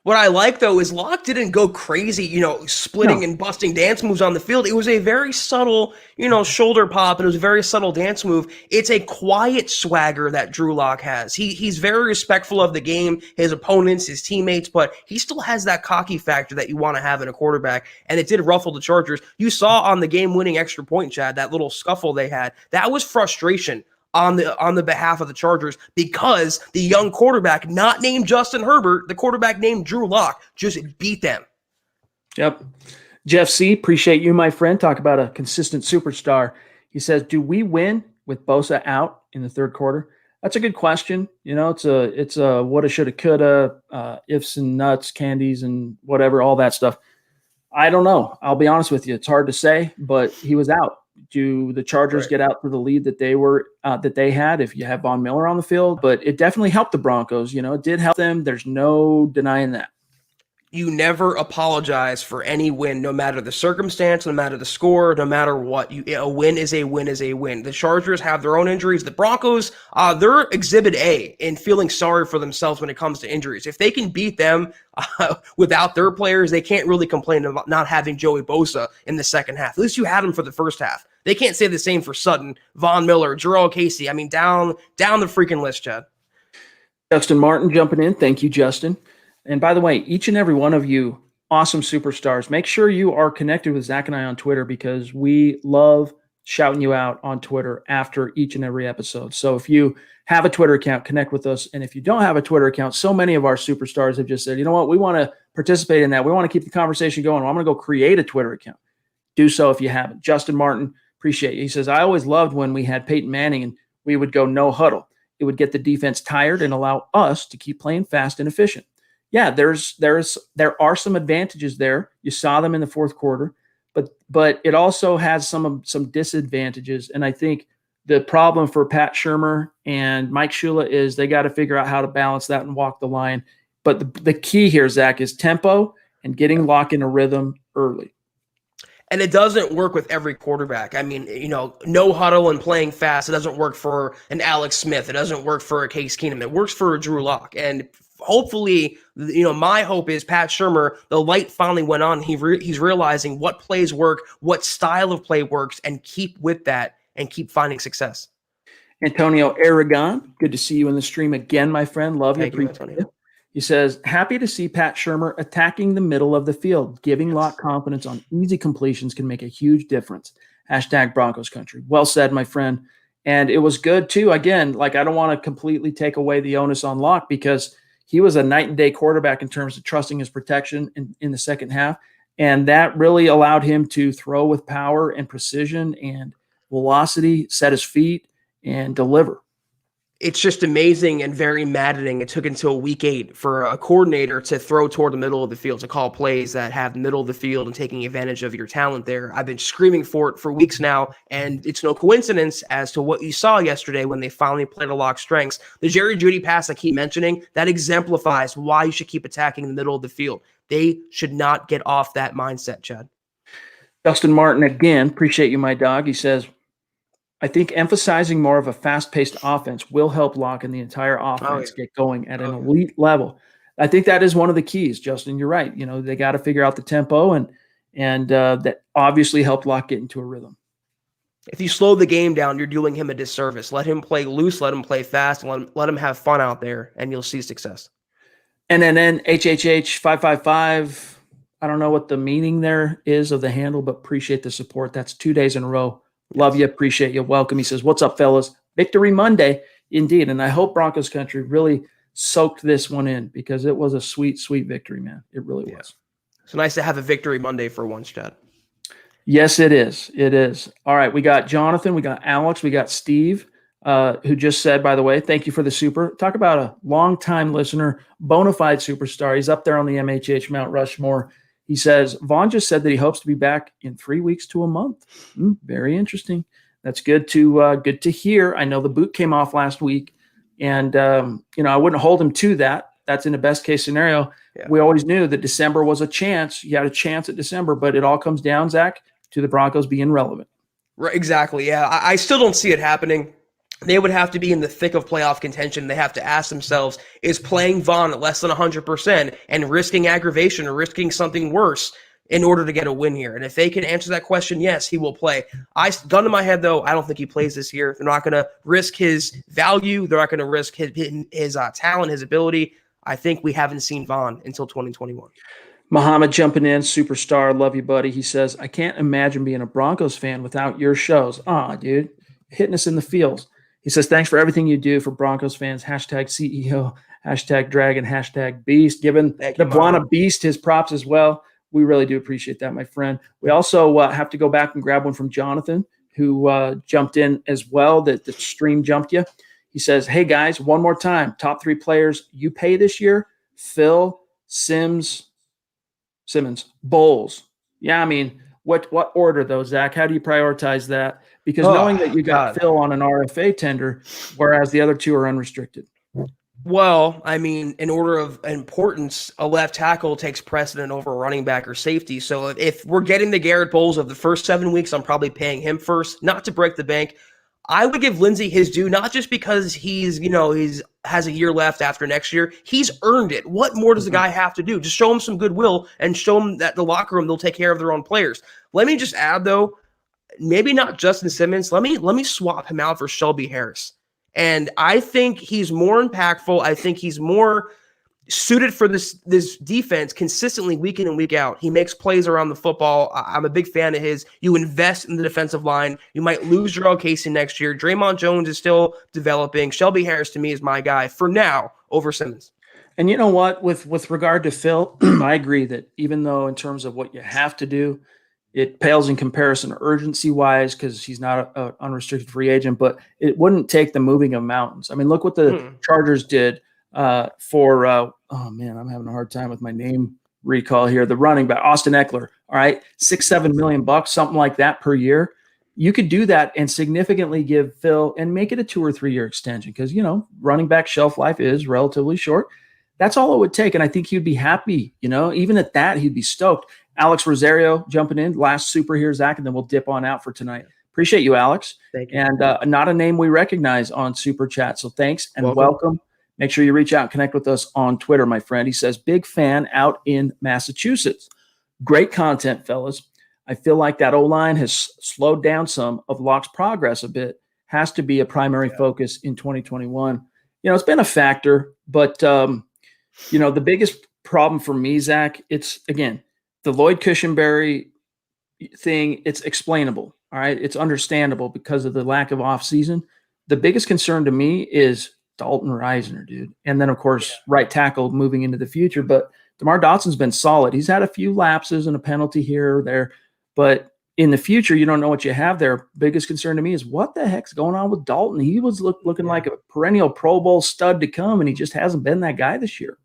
What I like, though, is Locke didn't go crazy, splitting and busting dance moves on the field. It was a very subtle, shoulder pop, and it was a very subtle dance move. It's a quiet swagger that Drew Lock has. He's very respectful of the game, his opponents, his teammates, but he still has that cocky factor that you want to have in a quarterback, and it did ruffle the Chargers. You saw on the game-winning extra point, Chad, that little scuffle they had. That was frustration on the behalf of the Chargers because the young quarterback, not named Justin Herbert, the quarterback named Drew Lock, just beat them. Yep. Jeff C., appreciate you, my friend. Talk about a consistent superstar. He says, do we win with Bosa out in the third quarter? That's a good question. It's a woulda, shoulda, coulda, ifs and nuts, candies and whatever, all that stuff. I don't know. I'll be honest with you. It's hard to say, but he was out. Do the Chargers get out to the lead that they had if you have Von Miller on the field? But it definitely helped the Broncos. It did help them. There's no denying that. You never apologize for any win, no matter the circumstance, no matter the score, no matter what. A win is a win is a win. The Chargers have their own injuries. The Broncos, they're Exhibit A in feeling sorry for themselves when it comes to injuries. If they can beat them without their players, they can't really complain about not having Joey Bosa in the second half. At least you had him for the first half. They can't say the same for Sutton, Von Miller, Jarrell Casey. I mean, down the freaking list, Chad. Justin Martin jumping in. Thank you, Justin. And by the way, each and every one of you awesome superstars, make sure you are connected with Zach and I on Twitter because we love shouting you out on Twitter after each and every episode. So if you have a Twitter account, connect with us. And if you don't have a Twitter account, so many of our superstars have just said, you know what, we want to participate in that. We want to keep the conversation going. Well, I'm going to go create a Twitter account. Do so if you haven't. Justin Martin, appreciate you. He says, I always loved when we had Peyton Manning and we would go no huddle. It would get the defense tired and allow us to keep playing fast and efficient. Yeah, there are some advantages there. You saw them in the fourth quarter, but it also has some disadvantages. And I think the problem for Pat Shurmur and Mike Shula is they got to figure out how to balance that and walk the line. But the key here, Zach, is tempo and getting Lock in a rhythm early. And it doesn't work with every quarterback. I mean, no huddle and playing fast. It doesn't work for an Alex Smith. It doesn't work for a Case Keenum. It works for a Drew Lock. And hopefully, my hope is Pat Shurmur, the light finally went on. He's realizing what plays work, what style of play works, and keep with that and keep finding success. Antonio Aragon, good to see you in the stream again, my friend. Love you. Thank you, Antonio. He says, happy to see Pat Shurmur attacking the middle of the field. Giving Locke confidence on easy completions can make a huge difference. Hashtag Broncos country. Well said, my friend. And it was good, too. Again, like, I don't want to completely take away the onus on Locke because he was a night and day quarterback in terms of trusting his protection in the second half. And that really allowed him to throw with power and precision and velocity, set his feet, and deliver. It's just amazing and very maddening. It took until week 8 for a coordinator to throw toward the middle of the field, to call plays that have the middle of the field and taking advantage of your talent there. I've been screaming for it for weeks now, and it's no coincidence as to what you saw yesterday when they finally played to Locke's strengths. The Jerry Jeudy pass I keep mentioning, that exemplifies why you should keep attacking the middle of the field. They should not get off that mindset, Chad. Dustin Martin, again, appreciate you, my dog. He says, I think emphasizing more of a fast-paced offense will help Locke and the entire offense get going at an elite level. I think that is one of the keys, Justin. You're right. They got to figure out the tempo, and that obviously helped Locke get into a rhythm. If you slow the game down, you're doing him a disservice. Let him play loose, let him play fast, and let him have fun out there, and you'll see success. And then HHH555, I don't know what the meaning there is of the handle, but appreciate the support. That's 2 days in a row. Love you. Appreciate you. Welcome. He says, what's up, fellas? Victory Monday. Indeed. And I hope Broncos country really soaked this one in because it was a sweet, sweet victory, man. It really was. It's nice to have a Victory Monday for once, Chad. Yes, it is. It is. All right. We got Jonathan. We got Alex. We got Steve, who just said, by the way, thank you for the super. Talk about a longtime listener, bona fide superstar. He's up there on the MHH Mount Rushmore. He says, Vaughn just said that he hopes to be back in 3 weeks to a month. Very interesting. That's good to hear. I know the boot came off last week, and I wouldn't hold him to that. That's in the best case scenario. Yeah. We always knew that December was a chance. You had a chance at December, but it all comes down, Zach, to the Broncos being relevant. Right, exactly. Yeah, I still don't see it happening. They would have to be in the thick of playoff contention. They have to ask themselves, is playing Vaughn at less than 100% and risking aggravation or risking something worse in order to get a win here? And if they can answer that question, yes, he will play. Gun to my head, though, I don't think he plays this year. They're not going to risk his value. They're not going to risk his talent, his ability. I think we haven't seen Vaughn until 2021. Muhammad jumping in, superstar. Love you, buddy. He says, I can't imagine being a Broncos fan without your shows. Dude, hitting us in the feels. He says, thanks for everything you do for Broncos fans. Hashtag CEO, hashtag Dragon, hashtag Beast. Giving the Buana Beast his props as well. We really do appreciate that, my friend. We also have to go back and grab one from Jonathan, who jumped in as well. The stream jumped you. He says, hey, guys, one more time. Top 3 players you pay this year, Phil, Simmons, Bowles. Yeah, I mean, what order, though, Zach? How do you prioritize that? Because knowing that you got Phil on an RFA tender, whereas the other 2 are unrestricted. Well, I mean, in order of importance, a left tackle takes precedent over a running back or safety. So if we're getting the Garrett Bowles of the first 7 weeks, I'm probably paying him first, not to break the bank. I would give Lindsay his due, not just because he's has a year left after next year. He's earned it. What more does the guy have to do? Just show him some goodwill and show him that the locker room, they'll take care of their own players. Let me just add, though, maybe not Justin Simmons. Let me swap him out for Shelby Harris. And I think he's more impactful. I think he's more suited for this defense consistently week in and week out. He makes plays around the football. I'm a big fan of his. You invest in the defensive line. You might lose Jarrell Casey next year. Draymond Jones is still developing. Shelby Harris, to me, is my guy for now over Simmons. And you know what? With regard to Phil, I agree that even though in terms of what you have to do, it pales in comparison urgency-wise because he's not an unrestricted free agent, but it wouldn't take the moving of mountains. I mean, look what the Chargers did for I'm having a hard time with my name recall here. The running back, Austin Eckler, all right, $6-7 million, something like that per year. You could do that and significantly give Phil and make it a 2 or 3 year extension because, running back shelf life is relatively short. That's all it would take. And I think he'd be happy, even at that, he'd be stoked. Alex Rosario jumping in, last super here, Zach, and then we'll dip on out for tonight. Appreciate you, Alex. Thank you. And not a name we recognize on Super Chat. So thanks and welcome. make sure you reach out and connect with us on Twitter, my friend. He says, big fan out in Massachusetts. Great content, fellas. I feel like that O-line has slowed down some of Locke's progress a bit. Has to be a primary focus in 2021. It's been a factor, but, the biggest problem for me, Zach, it's, again, the Lloyd Cushenberry thing, it's explainable, all right? It's understandable because of the lack of offseason. The biggest concern to me is Dalton Reisner, dude. And then, of course, right tackle moving into the future. But DeMar Dotson's been solid. He's had a few lapses and a penalty here or there. But in the future, you don't know what you have there. Biggest concern to me is what the heck's going on with Dalton? He was looking like a perennial Pro Bowl stud to come, and he just hasn't been that guy this year.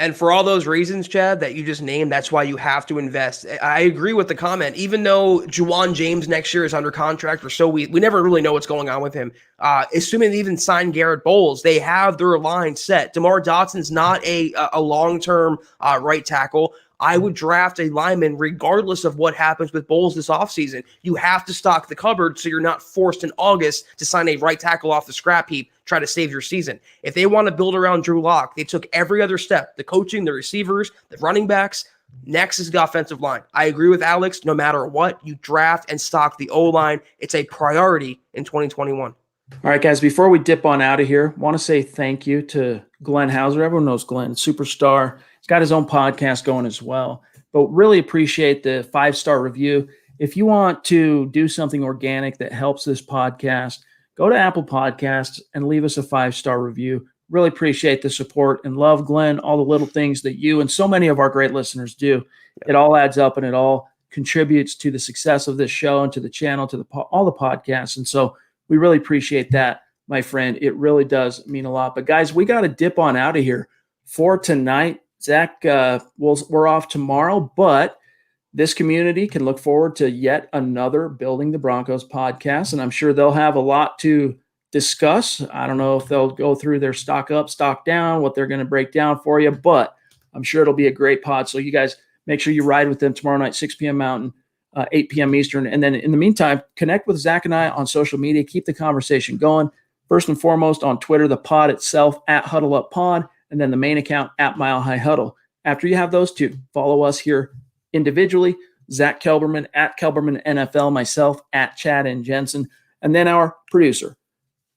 And for all those reasons, Chad, that you just named, that's why you have to invest. I agree with the comment. Even though Juwan James next year is under contract, or so we never really know what's going on with him. Assuming they even sign Garrett Bowles, they have their line set. DeMar Dotson's not a long-term right tackle. I would draft a lineman regardless of what happens with Bowles this offseason. You have to stock the cupboard so you're not forced in August to sign a right tackle off the scrap heap, try to save your season. If they want to build around Drew Lock, they took every other step, the coaching, the receivers, the running backs. Next is the offensive line. I agree with Alex. No matter what, you draft and stock the O-line. It's a priority in 2021. All right, guys, before we dip on out of here, want to say thank you to Glenn Hauser. Everyone knows Glenn, superstar. He's got his own podcast going as well, but really appreciate the 5-star review. If you want to do something organic that helps this podcast, go to Apple Podcasts and leave us a 5-star review. Really appreciate the support and love, Glenn, all the little things that you and so many of our great listeners do. It all adds up and it all contributes to the success of this show and to the channel, to all the podcasts. And so we really appreciate that, my friend. It really does mean a lot. But, guys, we got to dip on out of here for tonight. Zach, we're off tomorrow, but this community can look forward to yet another Building the Broncos podcast, and I'm sure they'll have a lot to discuss. I don't know if they'll go through their stock up, stock down, what they're going to break down for you, but I'm sure it'll be a great pod. So you guys make sure you ride with them tomorrow night, 6 p.m. Mountain, 8 p.m. Eastern. And then in the meantime, connect with Zach and I on social media. Keep the conversation going. First and foremost on Twitter, the pod itself at Huddle Up Pod, and then the main account at Mile High Huddle. After you have those two, follow us here individually, Zack Kelberman at Kelberman NFL, myself at Chad and Jensen, and then our producer,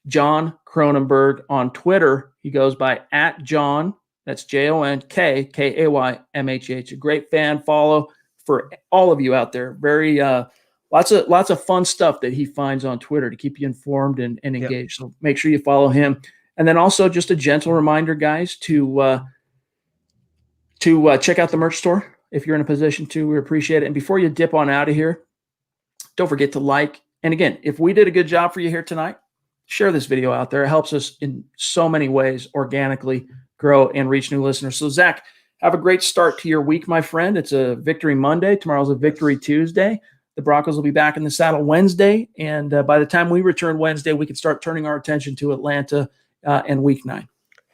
John Cronenberg on Twitter. He goes by at John, that's JONKKAYMHH. A great fan follow for all of you out there. Very lots of fun stuff that he finds on Twitter to keep you informed and engaged. Yep. So make sure you follow him. And then also just a gentle reminder, guys, to check out the merch store if you're in a position to. We appreciate it. And before you dip on out of here, don't forget to like. And again, if we did a good job for you here tonight, share this video out there. It helps us in so many ways organically grow and reach new listeners. So, Zach, have a great start to your week, my friend. It's a Victory Monday. Tomorrow's a Victory Tuesday. The Broncos will be back in the saddle Wednesday. And by the time we return Wednesday, we can start turning our attention to Atlanta and Week 9.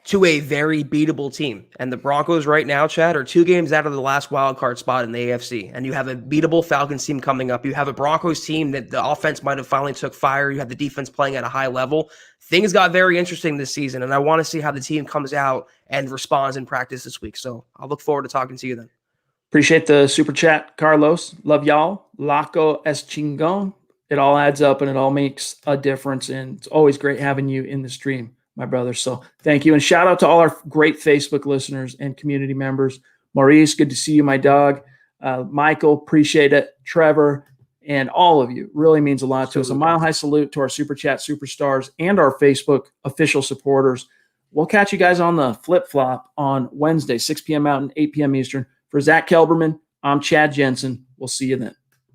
To a very beatable team. And the Broncos right now, Chad, are 2 games out of the last wild card spot in the AFC. And you have a beatable Falcons team coming up. You have a Broncos team that the offense might have finally took fire. You have the defense playing at a high level. Things got very interesting this season, and I want to see how the team comes out and responds in practice this week. So I'll look forward to talking to you then. Appreciate the super chat, Carlos. Love y'all. Laco es chingon. It all adds up, and it all makes a difference. And it's always great having you in the stream, my brother. So thank you. And shout out to all our great Facebook listeners and community members. Maurice, good to see you, my dog. Michael, appreciate it. Trevor, and all of you. Really means a lot to us. A mile high salute to our Super Chat superstars and our Facebook official supporters. We'll catch you guys on the flip-flop on Wednesday, 6 p.m. Mountain, 8 p.m. Eastern. For Zack Kelberman, I'm Chad Jensen. We'll see you then.